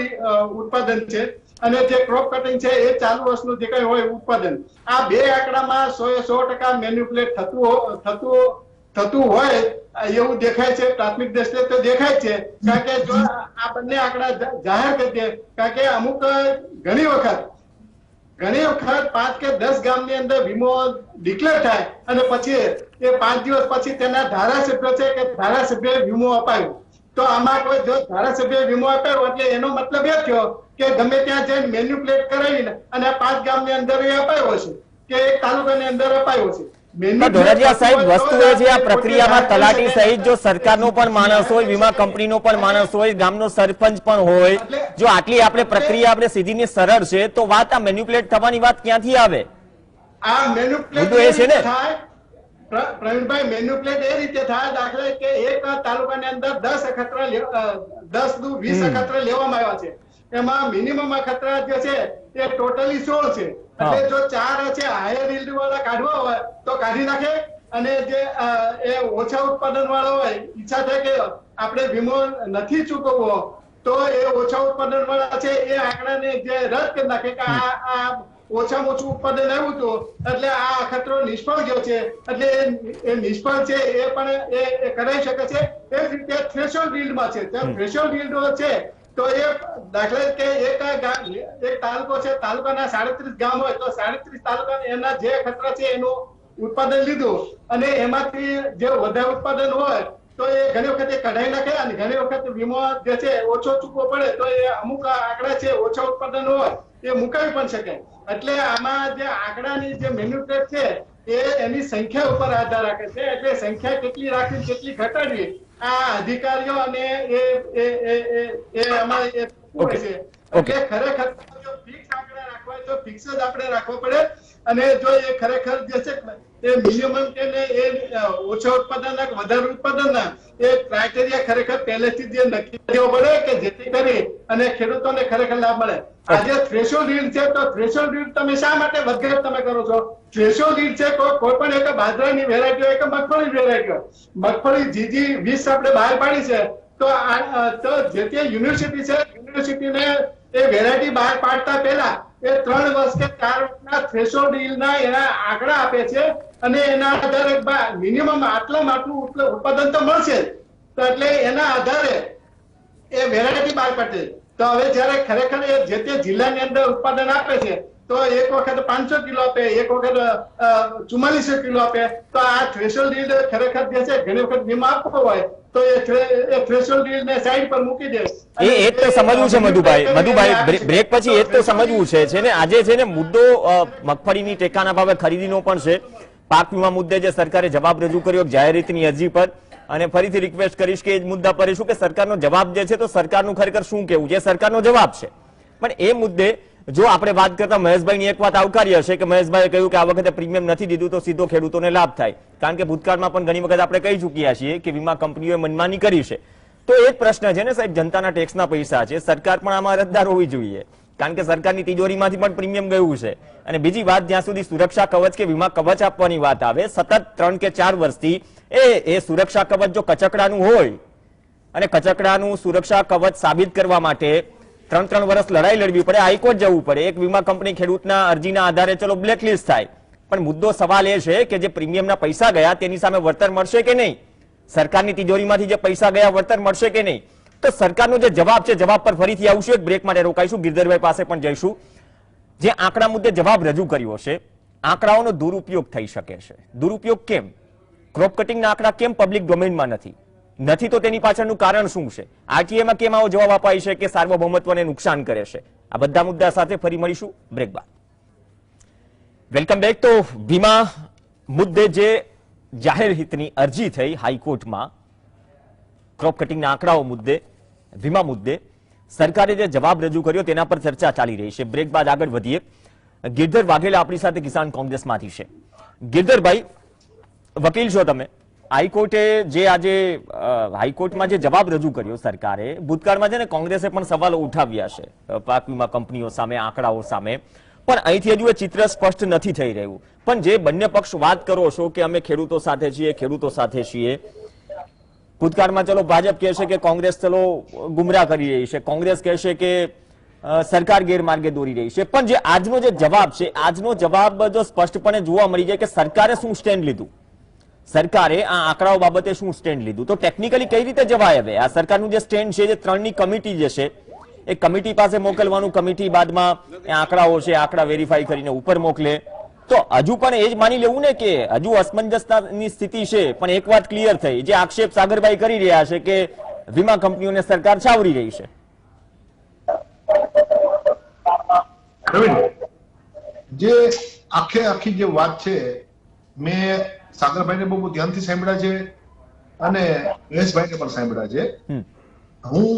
ઉત્પાદન છે અને જે ક્રોપ કટિંગ છે એ ચાલુ વર્ષનું જે કઈ હોય ઉત્પાદન. આ 2 આંકડામાં 100% મેન્યુપ્યુલેટ થતું હોય એવું દેખાય છે. પ્રાથમિક દ્રષ્ટિએ તો દેખાય છે, કારણ કે જો આ બંને આંકડા જાહેર કરી દે, કારણ કે અમુક ઘણી વખત 5 કે 10 ગામની અંદર વીમો ડિક્લેર થાય અને પછી એ 5 દિવસ પછી તેના ધારાસભ્ય છે કે ધારાસભ્ય વીમો અપાયો. તો આમાં કોઈ જો ધારાસભ્ય વીમો આપ્યો એટલે એનો મતલબ એ થયો કે ગમે ત્યાં જઈને મેન્યુપ્યુલેટ કરાવીને અને 5 ગામની અંદર એ અપાયો છે કે એક તાલુકાની અંદર અપાયો છે. ધોરાજીયા સાહેબ, વસ્તુ એ છે આ પ્રક્રિયામાં તલાટી સહિત જો સરકારનો પણ માણસ હોય, વીમા કંપનીનો પણ માણસ હોય, ગામનો સરપંચ પણ હોય, જો આટલી આપણે પ્રક્રિયા આપણે સીધી ને સરળ છે તો વાત આ મેન્યુપ્યુલેટ થવાની વાત ક્યાંથી આવે? આ મેન્યુપ્યુલેટ એ છે ને પ્રવીણભાઈ, મેન્યુપ્યુલેટ એ રીતે થાય, દાખલા કે એક તાલુકાની અંદર 10 અખતરા 20 અખતરા લેવામાં આવ્યા છે. એમાં મિનિમમ અખતરા જે છે એ ટોટલી 16 છે. એટલે જો 4 છે હાયર યીલ્ડ વાળા કાઢવા હોય તો કાઢી નાખે, અને જે એ ઓછા ઉત્પાદન વાળા હોય ઈચ્છા થાય કે આપણે વીમો નથી ચૂકવવો તો એ ઓછા ઉત્પાદન વાળા છે એ આંકડાને જે રદ કરી નાખે કે આ ઓછામાં ઓછું ઉત્પાદન આવ્યું હતું એટલે આ અખતરો નિષ્ફળ ગયો છે, એટલે એ નિષ્ફળ છે એ પણ એ કરાઈ શકે છે. એ જ રીતે થ્રેશોલ્ડ યીલ્ડમાં છે, થ્રેશોલ્ડ યીલ્ડ છે તો એ દાખલા કે એક તાલુકો છે, તાલુકાના 37 ગામ હોય તો 37 તાલુકા એના જે ખતરા છે એનું ઉત્પાદન લીધું અને એમાંથી જે વધારે ઉત્પાદન હોય તો એ ઘણી વખત કઢાઈ નાખે અને ઘણી વખત વીમો જે છે ઓછો ચૂકવો પડે તો એ અમુક આંકડા છે ઓછા ઉત્પાદન હોય એ મુકાવી પણ શકે. એટલે આમાં જે આંકડાની જે મેન્યુપ્યુલેટ છે એ એની સંખ્યા ઉપર આધાર રાખે છે. એટલે સંખ્યા કેટલી રાખવી કેટલી ઘટાડવી આ અધિકારીઓ અને એ આમાં એ હોય છે. એટલે ખરેખર જો ફિક્સ આંકડા રાખવા તો ફિક્સ જ આપણે રાખવો પડે, અને જો એ ખરેખર જે છે એ મિનિમમ કે એ ઓછા ઉત્પાદનના કે વધારે ઉત્પાદનના એ ક્રાઇટેરિયા ખરેખર પહેલેથી જ નક્કી કરવો પડે કે જેથી કરી અને ખેડૂતોને ખરેખર લાભ મળે. આજે થ્રેશોલ્ડ યીલ્ડ છે તો થ્રેશોલ્ડ યીલ્ડ તમે શા માટે વધઘટ તમે કરો છો? થ્રેશોલ્ડ યીલ્ડ છે કોઈ પણ એક બાજરાની વેરાયટી હોય કે મગફળી વેરાયટી હોય, મગફળી જીજી 20 આપણે બહાર પાડી છે તો જે તે યુનિવર્સિટી છે, યુનિવર્સિટીને એ વેરાયટી બહાર પાડતા પહેલા એ 3 વર્ષ કે 4 વર્ષના થ્રેશોલ્ડ યીલ્ડના એના આંકડા આપે છે અને એના આધારે મિનિમમ આટલું ઉત્પાદન તો મળશે જ. તો એટલે એના આધારે એ વેરાયટી બહાર પાડે. તો હવે જયારે ખરેખર એ જે તે જિલ્લાની અંદર ઉત્પાદન આપે છે તો એક વખત 500 કિલો આપે, એક વખત 4400 કિલો આપે. તો આ થ્રેશોલ્ડ યીલ્ડ ખરેખર જે છે ઘણી વખત વીમા આપવો હોય તો એ થ્રેશોલ્ડ યીલ્ડને સાઈડ પર મૂકી દે. એ જ તો સમજવું છે મધુભાઈ બ્રેક પછી એ જ તો સમજવું છે ને આજે છે ને મુદ્દો મગફળીની ટેકાના ભાવે ખરીદીનો પણ છે. પાક વીમા મુદ્દે જે સરકારે જવાબ રજૂ કર્યો જાહેર હિતની અરજી પર, અને ફરીથી રિક્વેસ્ટ કરીશ કે એ જ મુદ્દા પર શું કે સરકારનો જવાબ જે છે તો સરકારનું ખરેખર શું કહેવું છે, સરકારનો જવાબ છે. પણ એ મુદ્દે જો આપણે વાત કરતા મહેશભાઈની એક વાત આવકારી હશે કે મહેશભાઈએ કહ્યું કે આ વખતે પ્રીમિયમ નથી દીધું તો સીધો ખેડૂતોને લાભ થાય, કારણ કે ભૂતકાળમાં પણ ઘણી વખત આપણે કહી ચૂક્યા છીએ કે વીમા કંપનીઓએ મનમાની કરી છે. તો એ જ પ્રશ્ન છે ને સાહેબ, જનતાના ટેક્સના પૈસા છે, સરકાર પણ આમાં અરજદાર હોવી જોઈએ, કારણ કે સરકારની તિજોરીમાંથી પણ પ્રીમિયમ ગયું છે. અને બીજી વાત, જ્યાં સુધી સુરક્ષા કવચ કે વીમા કવચ આપવાની વાત આવે, સતત 3 કે 4 વર્ષથી એ સુરક્ષા કવચ જો કચકડાનું હોય અને કચકડાનું સુરક્ષા કવચ સાબિત કરવા માટે 3 વર્ષ લડાઈ લડવી પડે, હાઈકોર્ટ જવું પડે, એક વીમા કંપની ખેડૂતના અરજીના આધારે ચલો બ્લેકલિસ્ટ થાય. પણ મુદ્દો સવાલ એ છે કે જે પ્રીમિયમના પૈસા ગયા તેની સામે વળતર મળશે કે નહીં, સરકારની તિજોરીમાંથી જે પૈસા ગયા વળતર મળશે કે નહીં. તો સરકારનો જે જવાબ છે, જવાબ પર ફરીથી આવશું, એક બ્રેક માટે રોકાઈશું, ગિરધરભાઈ પાસે પણ જઈશું. જે આંકડા મુદ્દે જવાબ રજૂ કર્યો છે, આંકડાઓનો દુરુપયોગ થઈ શકે છે. દુરુપયોગ કેમ? ક્રોપ કટિંગના આંકડા કેમ પબ્લિક ડોમેનમાં નથી તો તેની પાછળનું કારણ શું છે? આરટીએમાં કેમ આવો જવાબ અપાય છે કે સાર્વભૌમત્વને નુકસાન કરે છે? આ બધા મુદ્દા સાથે ફરી મળીશું બ્રેક બાદ. Welcome back. તો વીમા મુદ્દે જે જાહેર હિતની અરજી થઈ હાઈકોર્ટમાં, ક્રોપ કટિંગના આંકડાઓ મુદ્દે, વીમા મુદ્દે સરકારે જે જવાબ રજૂ કર્યો તેના પર ચર્ચા ચાલી રહી છે. બ્રેક બાદ આગળ વધીએ. ગિરધર વાઘેલા આપણી સાથે કિસાન કોંગ્રેસમાંથી છે. ગિરધરભાઈ, વકીલ છો તમે. હાઈકોર્ટે જે આજે હાઈકોર્ટમાં જે જવાબ રજૂ કર્યો સરકારે, ભૂતકાળમાં છે ને કોંગ્રેસે પણ સવાલો ઉઠાવ્યા છે પાક વીમા કંપનીઓ સામે, આંકડાઓ સામે, પણ અહીંથી હજુ એ ચિત્ર સ્પષ્ટ નથી થઈ રહ્યું. પણ જે બંને પક્ષ વાત કરો છો કે અમે ખેડૂતો સાથે છીએ, ભૂતકાળમાં ચલો ભાજપ કહેશે કે કોંગ્રેસ ચલો ગુમરાહ કરી રહી છે, કોંગ્રેસ કહેશે કે સરકાર ગેરમાર્ગે દોરી રહી છે. પણ જે આજનો જે જવાબ છે, આજનો જવાબ જો સ્પષ્ટપણે જોવા મળી જાય કે સરકારે શું સ્ટેન્ડ લીધું, સરકારે આ આંકડાઓ બાબતે શું સ્ટેન્ડ લીધું, તો ટેકનિકલી કઈ રીતે જવાય હવે આ સરકારનું જે સ્ટેન્ડ છે, જે 3ની કમિટી જે છે એ કમિટી પાસે મોકલવાનું, કમિટી બાદમાં આંકડાઓ છે આંકડા વેરીફાઈ કરીને ઉપર મોકલે. તો હજુ પણ એ જ માની લેવું ને કે હજુ અસમંજસતાની સ્થિતિ છે. પણ એક વાત ક્લિયર થઈ, જે આક્ષેપ સાગરભાઈ કરી રહ્યા છે કે વીમા કંપનીઓને સરકાર છાવરી રહી છે. જે આખી જે વાત છે, મેં સાગરભાઈને બહુ ધ્યાનથી સાંભળ્યા છે અને મહેશભાઈને પણ સાંભળ્યા છે. હું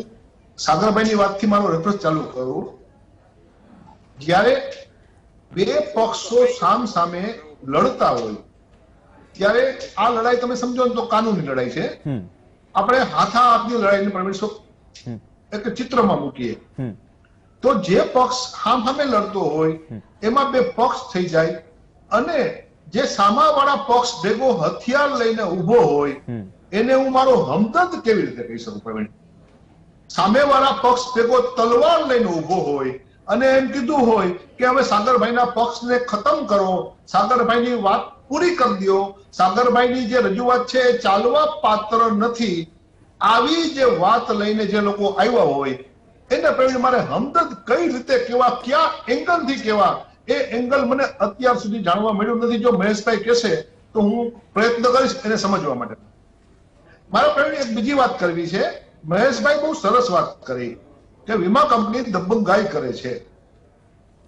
સાગરભાઈની વાતથી મારો રેફરન્સ ચાલુ કરું. જ્યારે બે પક્ષો સામ સામે લડતા હોય ત્યારે આ લડાઈ તમે સમજો ને તો કાનૂની લડાઈ છે. આપણે હાથાહાથની લડાઈને પ્રવીણશો એક ચિત્રમાં મૂકીએ તો જે પક્ષ સામે લડતો હોય એમાં બે પક્ષ થઈ જાય અને જે સામાવાળા પક્ષ ભેગો હથિયાર લઈને ઉભો હોય એને હું મારો હમદર્દ કેવી રીતે કહી શકું પ્રવીણ? સામેવાળા પક્ષ ભેગો તલવાર લઈને ઉભો હોય અને એમ કીધું હોય કે હવે સાગરભાઈના પક્ષને ખતમ કરો, સાગરભાઈની વાત પૂરી કરી દો, સાગરભાઈની જે રજૂઆત છે એ ચાલવા પાત્ર નથી, આવી જે વાત લઈને જે લોકો આવ્યા હોય એને પ્રવીણ મારે હમદર્દ કઈ રીતે કેવા, ક્યાં એંગલથી કેવા, એ એંગલ મને અત્યાર સુધી જાણવા મળ્યું નથી. જો મહેશભાઈ કહેશે તો હું પ્રયત્ન કરીશ એને સમજવા માટે. મારે પ્રવીણ એક બીજી વાત કરવી છે. મહેશભાઈ બહુ સરસ વાત કરી કે વીમા કંપની દબંગાઈ કરે છે.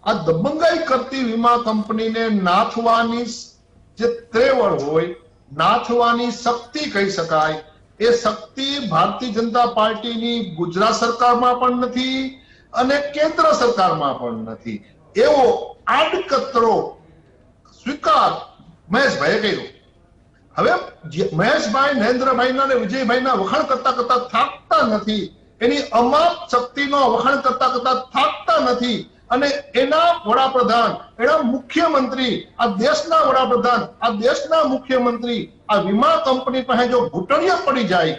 આ દબંગાઈ કરતી વીમા કંપનીને નાથવાની જે ત્રેવડ હોય, નાથવાની શક્તિ કહી શકાય, એ શક્તિ ભારતીય જનતા પાર્ટીની ગુજરાત સરકારમાં પણ નથી અને કેન્દ્ર સરકારમાં પણ નથી. એવો આડકતરો સ્વીકાર મહેશભાઈએ કર્યો. હવે મહેશભાઈ નરેન્દ્રભાઈના અને વિજયભાઈના વખાણ કરતા કરતા થાકતા નથી, એની અમાપ શક્તિનો વખાણ કરતા કરતા થાકતા નથી અને એના વડાપ્રધાન, એના મુખ્યમંત્રી, આ દેશના વડાપ્રધાન, આ દેશના મુખ્યમંત્રી આ વીમા કંપની પાસે જો ઘૂંટણીએ પડી જાય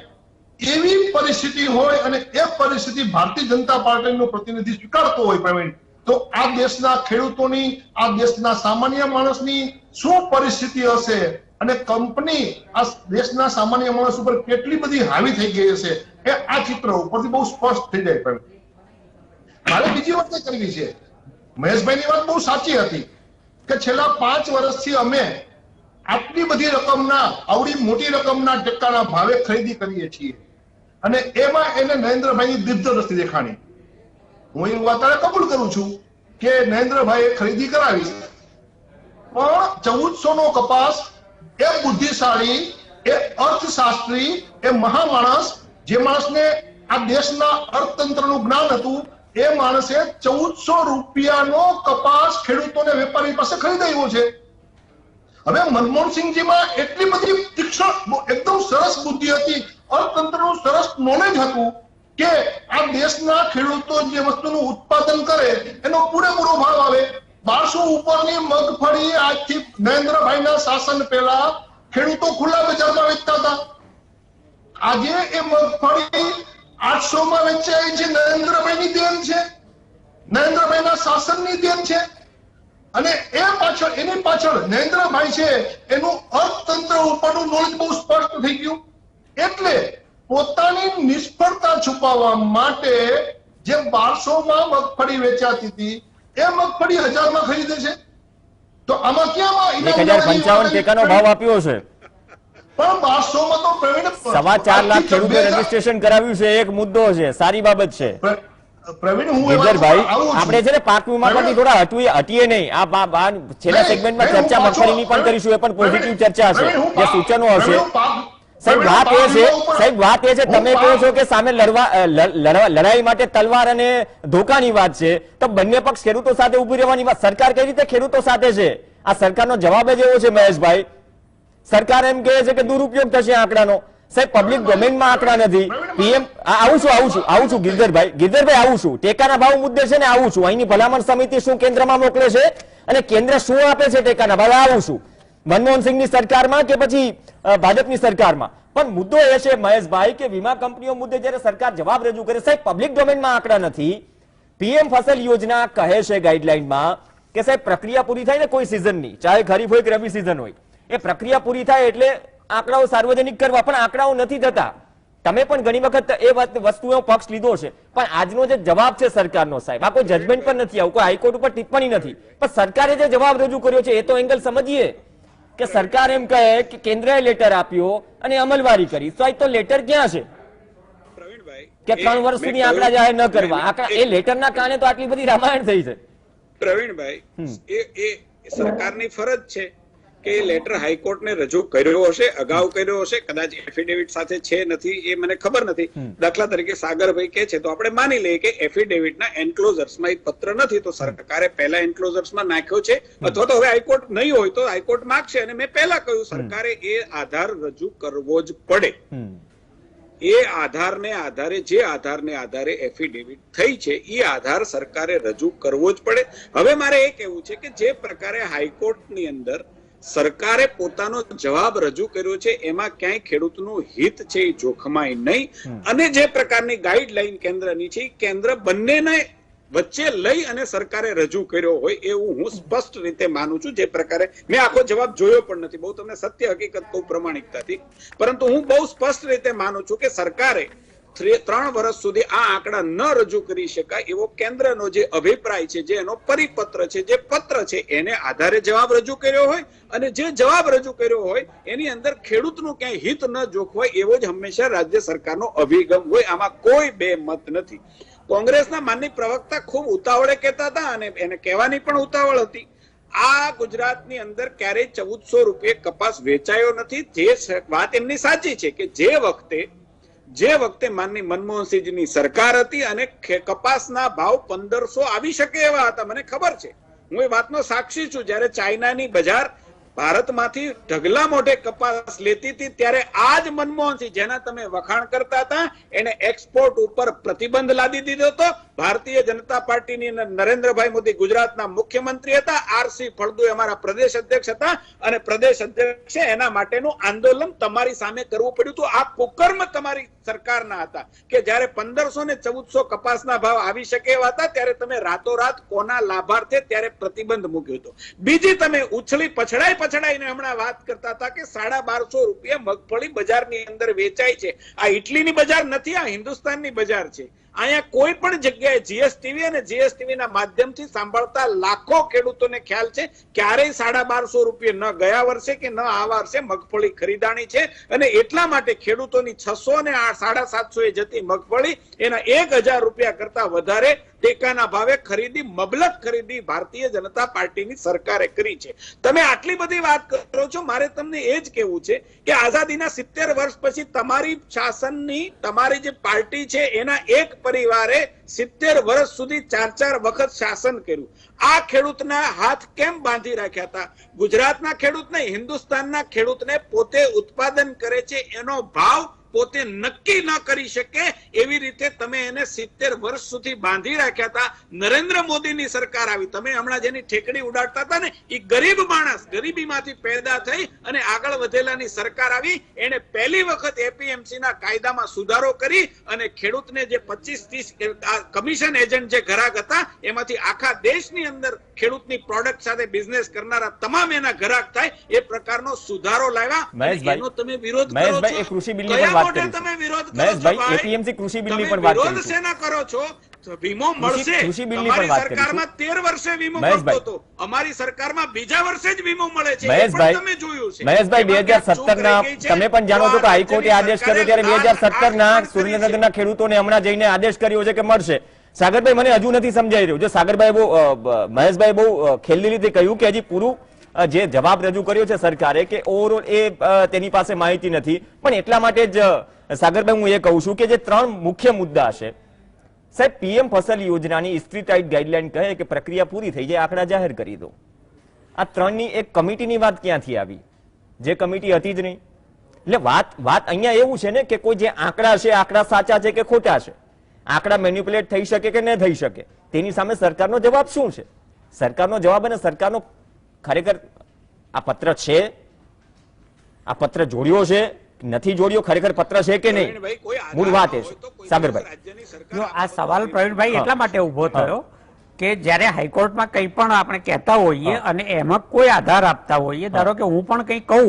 એવી પરિસ્થિતિ હોય અને એ પરિસ્થિતિ ભારતીય જનતા પાર્ટીનો પ્રતિનિધિ સ્વીકારતો હોય પ્રવીણ, તો આ દેશના ખેડૂતોની, આ દેશના સામાન્ય માણસની શું પરિસ્થિતિ હશે અને કંપની આ દેશના સામાન્ય માણસ ઉપર કેટલી બધી હાવી થઈ ગઈ હશે એ આ ચિત્ર ઉપરથી બહુ સ્પષ્ટ થઈ જાય. પ્રવીણ, મારે બીજી વાત કરવી છે. મહેશભાઈની વાત બહુ સાચી હતી કે છેલ્લા 5 વર્ષથી અમે આટલી બધી રકમના, આવડી મોટી રકમના ટેકાના ભાવે ખરીદી કરીએ છીએ અને એમાં એને નરેન્દ્રભાઈની દીર્ઘદ્રષ્ટિ દેખાણી. હું એ વાત કબૂલ કરું છું કે નરેન્દ્રભાઈએ ખરીદી કરાવી, પણ 1400 નો કપાસ એ બુદ્ધિશાળી, એ અર્થશાસ્ત્રી, એ મહામાણસ, જે માણસને આ દેશના અર્થતંત્રનું જ્ઞાન હતું, એ માણસે 1400 રૂપિયાનો કપાસ ખેડૂતોને, વેપારી પાસે ખરીદાવ્યો છે. હવે મનમોહનસિંહજીમાં એટલી બધી તીક્ષ્ણ, એકદમ સરસ બુદ્ધિ હતી, અર્થતંત્રનું સરસ નોલેજ હતું કે આ દેશના ખેડૂતો જે વસ્તુનું ઉત્પાદન કરે એનો પૂરેપૂરો ભાવ આવે. 1200 ઉપરની મગફળી આજથી નરેન્દ્રભાઈના શાસન પહેલા ખેડૂતો ખુલ્લા બજારમાં વેચતા હતા. આજે એ મગફળી 800 માં વેચાય છે. નરેન્દ્રભાઈની દેન છે, નરેન્દ્રભાઈના શાસનની દેન છે. અને એ પાછળ, એની પાછળ નરેન્દ્રભાઈ છે, એનું અર્થતંત્ર ઉપરનું નોલેજ બહુ સ્પષ્ટ થઈ ગયું. એટલે પોતાની નિષ્ફળતા છુપાવવા માટે જે 1200 માં મગફળી વેચાતી હતી એ મગફળી 1000 માં ખરીદે છે. તો આમાં ક્યાં 1055 ટેકાનો ભાવ આપ્યો છે, પણ 1200 માં તો પ્રવીણ 4.25 લાખ ખેડૂતો રજીસ્ટ્રેશન કરાવ્યું છે. એક મુદ્દો છે, સારી બાબત છે. પ્રવીણ, હું ગિરધરભાઈ, આપણે છે ને પાક વીમા પરથી થોડા હટીએ નહીં. આ છેલ્લા સેગમેન્ટમાં ચર્ચા મગફળીની પણ કરીશું, એ પણ પોઝિટિવ ચર્ચા હશે, જે સૂચનો હશે. સાહેબ, વાત એ છે તમે કહો છો કે સામે લડાઈ માટે તલવાર અને ધોકાની વાત છે, તો બંને પક્ષ ખેડૂતો સાથે ઉભી રહેવાની વાત. સરકાર કઈ રીતે ખેડૂતો સાથે છે? આ સરકારનો જવાબ જ એવો છે મહેશભાઈ. સરકાર એમ કહે છે કે દુરુપયોગ થશે આંકડાનો. સાહેબ, પબ્લિક ડોમેનમાં આંકડા નથી. પીએમ આવું છું ગિરધરભાઈ આવું છું. ટેકાના ભાવ મુદ્દે છે ને આવું છું. અહીંની ભલામણ સમિતિ શું કેન્દ્રમાં મોકલે છે અને કેન્દ્ર શું આપે છે ટેકાના ભાવ, આવું છું. મનમોહનસિંહની સરકારમાં કે પછી ભાજપની સરકારમાં. પણ મુદ્દો એ છે મહેશભાઈ કે વીમા કંપનીઓ મુદ્દે જયારે સરકાર જવાબ રજૂ કરે, સાહેબ પબ્લિક ડોમેનમાં આંકડા નથી. પીએમ ફસલ યોજના કહે છે ગાઈડલાઈનમાં કે સાહેબ પ્રક્રિયા પૂરી થાય ને કોઈ સિઝનની, ચાહે ખરીફ હોય કે રવિ સિઝન હોય, એ પ્રક્રિયા પૂરી થાય એટલે આંકડાઓ સાર્વજનિક કરવા, પણ આંકડાઓ નથી થતા. તમે પણ ઘણી વખત એ વસ્તુનો પક્ષ લીધો છે, પણ આજનો જે જવાબ છે સરકારનો, સાહેબ આ કોઈ જજમેન્ટ પણ નથી, આવું કોઈ હાઈકોર્ટ ઉપર ટિપ્પણી નથી, પણ સરકારે જે જવાબ રજૂ કર્યો છે એ તો એંગલ સમજીએ કે સરકાર એમ કહે કે કેન્દ્રએ લેટર આપ્યો અને અમલવારી કરી, તો લેટર ક્યાં છે કે 3 વર્ષ સુધી આંકડા જાહેર ન કરવા? આંકડા એ લેટરના કારણે તો આટલી બધી રામાયણ થઈ છે. પ્રવીણભાઈ, એ સરકારની ફરજ છે કે લેટર હાઈકોર્ટને રજૂ કર્યો હશે, અગાઉ કર્યો હશે, કદાચ એફિડેવિટ સાથે છે નથી એ મને ખબર નથી. દાખલા તરીકે સાગરભાઈ કે છે તો આપણે માની લઈએ કે એફિડેવિટના એન્ક્લોઝર્સમાં એક પત્ર નથી, તો સરકારે પહેલા એન્ક્લોઝર્સમાં નાખ્યો છે, અથવા તો હવે હાઈકોર્ટ નહીં હોય તો હાઈકોર્ટ માંગશે. અને મેં પહેલા કહ્યું સરકારે એ આધાર રજૂ કરવો જ પડે. એ આધારને આધારે એફિડેવિટ થઈ છે એ આધાર સરકારે રજૂ કરવો જ પડે. હવે મારે એ કહેવું છે કે જે પ્રકારે હાઈકોર્ટની અંદર સરકારે પોતાનો જવાબ રજૂ કર્યો છે એમાં ક્યાંય ખેડૂતનું હિત છે એ જોખમાય નહીં. અને જે પ્રકારની ગાઈડલાઈન કેન્દ્રની છે કેન્દ્ર બંનેને વચ્ચે લઈ અને સરકારે રજૂ કર્યો હોય એવું હું સ્પષ્ટ રીતે માનું છું. જે પ્રકારે મેં આખો જવાબ જોયો પણ નથી, બહુ તમને સત્ય હકીકત કહું પ્રમાણિકતાથી, પરંતુ હું બહુ સ્પષ્ટ રીતે માનું છું કે સરકારે 3 વર્ષ સુધી આ આંકડા ન રજૂ કરી શકાય એવો કેન્દ્રનો જે અભિપ્રાય છે, જે એનો પરિપત્ર છે, જે પત્ર છે, એને આધારે જવાબ રજૂ કર્યો હોય અને જે જવાબ રજૂ કર્યો હોય એની અંદર ખેડૂતનું ક્યાંય હિત ન જોખવાય એવો જ હંમેશા રાજ્ય સરકારનો અભિગમ હોય. આમાં કોઈ બે મત નથી. કોંગ્રેસના માનની પ્રવક્તા ખૂબ ઉતાવળે કહેતા હતા અને એને કહેવાની પણ ઉતાવળ હતી. આ ગુજરાતની અંદર ક્યારેય 1400 રૂપિયે કપાસ વેચાયો નથી. જે વાત એમની સાચી છે કે જે વખતે માનની મનમોહનસિંહની સરકાર હતી અને કપાસના ભાવ 1500 આવી શકે એવા હતા, મને ખબર છે, હું એ વાતનો સાક્ષી છું. જયારે ચાઇનાની બજાર ભારતમાંથી ઢગલા મોઢે કપાસ લેતી હતી ત્યારે આ જ મનમોહનસિંહ જેના તમે વખાણ કરતા હતા એને એક્સપોર્ટ ઉપર પ્રતિબંધ લાદી દીધો હતો. ભારતીય જનતા પાર્ટીની નરેન્દ્રભાઈ મોદી ગુજરાતના મુખ્યમંત્રી હતા, આરસી ફળદુ અમારા પ્રદેશ અધ્યક્ષ હતા અને પ્રદેશ અધ્યક્ષે એના માટેનું આંદોલન તમારી સામે કરવું પડ્યું હતું. આ કુકર્મ તમારી સરકારના હતા કે જ્યારે 1500 ને 1400 કપાસના ભાવ આવી શકે એવા હતા ત્યારે તમે રાતોરાત કોના લાભાર્થે ત્યારે પ્રતિબંધ મૂક્યો હતો. બીજી તમે ઉછળી પછડાઈને હમણાં વાત કરતા હતા કે 1250 રૂપિયા મગફળી બજારની અંદર વેચાય છે. આ ઇટલીની બજાર નથી, આ હિન્દુસ્તાનની બજાર છે. અહીંયા કોઈ પણ જગ્યાએ જીએસટીવી અને જીએસટીવી ના માધ્યમથી સાંભળતા લાખો ખેડૂતોને ખ્યાલ છે ક્યારેય 1250 રૂપિયા ન ગયા વર્ષે કે ન આ વર્ષે મગફળી ખરીદાણી છે અને એટલા માટે ખેડૂતોની 600 ને 750 એ જતી મગફળી એના 1000 રૂપિયા કરતા વધારે ટેકાના ભાવે ખરીદી, મબલક ખરીદી ભારતીય જનતા પાર્ટીની સરકારે કરી છે. તમે આટલી બધી વાત કરો છો, મારે તમને એ જ કહેવું છે કે આઝાદીના 70 વર્ષ પછી તમારી શાસનની તમારી જે પાર્ટી છે એના એક પરિવારે 70 વર્ષ સુધી 4 વખત શાસન કર્યું. આ ખેડૂતના હાથ કેમ બાંધી રાખ્યા હતા? ગુજરાતના ખેડૂતને, હિન્દુસ્તાનના ખેડૂતને પોતે ઉત્પાદન કરે છે એનો ભાવ પોતે નક્કી ન કરી શકે એવી રીતે તમે એને 70 વર્ષ સુધી બાંધી રાખ્યા હતા. નરેન્દ્ર મોદીની સરકાર આવી, તમે હમણાં જેની ઠેકડી ઉડાડતા હતા ને એ ગરીબ માણસ, ગરીબીમાંથી પેદા થઈ અને આગળ વધેલાની સરકાર આવી. એને પહેલી વખત એપીએમસી ના કાયદામાં સુધારો કરી અને ખેડૂતને જે 25-30 કમિશન એજન્ટ જે ગ્રાહક હતા એમાંથી આખા દેશની અંદર ખેડૂતની પ્રોડક્ટ સાથે બિઝનેસ કરનારા તમામ એના ગ્રાહક થાય એ પ્રકારનો સુધારો લાવ્યા. એનો તમે વિરોધ કરો છો. કૃષિ બિલની વાત કરી છે મહેશભાઈ, એપીએમસી કૃષિ બિલની પણ વાત કરી છે. શેના કરો છો? વીમો મળશે. કૃષિ બિલની પણ વાત કરી છે. સરકારમાં 13 વર્ષે વીમો મળતો હતો, અમારી સરકારમાં બીજા વર્ષે જ વીમો મળે છે. તમે જોયું છે મહેશભાઈ, 2017 ના તમે પણ જાણો છો કે હાઈકોર્ટે આદેશ કર્યો ત્યારે 2017 ના સુરેન્દ્રનગરના ખેડૂતોને હમણાં જઈને આદેશ કર્યો છે કે મળશે. સાગરભાઈ, મને હજુ નથી સમજાઈ રહ્યું. જો સાગરભાઈ મહેશભાઈ બહુ ખેલની રીતે કહ્યું કે હજી પૂરું જે જવાબ રજૂ કર્યો છે સરકારે કે ઓવરઓલ એ તેની પાસે માહિતી નથી. પણ એટલા માટે જ સાગરભાઈ હું એ કહું છું કે જે 3 મુખ્ય મુદ્દા છે સાહેબ, પીએમ ફસલ યોજનાની સ્ટ્રીટાઇટ ગાઈડલાઈન કહે કે પ્રક્રિયા પૂરી થઈ જાય, આંકડા જાહેર કરી દો. આ 3ની એક કમિટીની વાત ક્યાંથી આવી? જે કમિટી હતી જ નહીં. એટલે વાત અહીંયા એવું છે ને કે કોઈ જે આંકડા છે, આંકડા સાચા છે કે ખોટા છે, આંકડા મેન્યુપ્યુલેટ થઈ શકે કે ન થઈ શકે, તેની સામે સરકારનો જવાબ શું છે? સરકારનો જવાબ અને સરકારનો ખરેખર આ પત્ર છે, આ પત્ર જોડ્યો છે નથી જોડ્યો, ખરેખર પત્ર છે કે નહીં, મૂળ વાત એ છે. સાગરભાઈ, આ સવાલ પ્રવીણભાઈ એટલા માટે ઉભો થયો કે જ્યારે હાઈકોર્ટમાં કંઈ પણ આપણે કહેતા હોઈએ અને એમાં કોઈ આધાર આપતા હોઈએ, ધારો કે હું પણ કંઈ કહું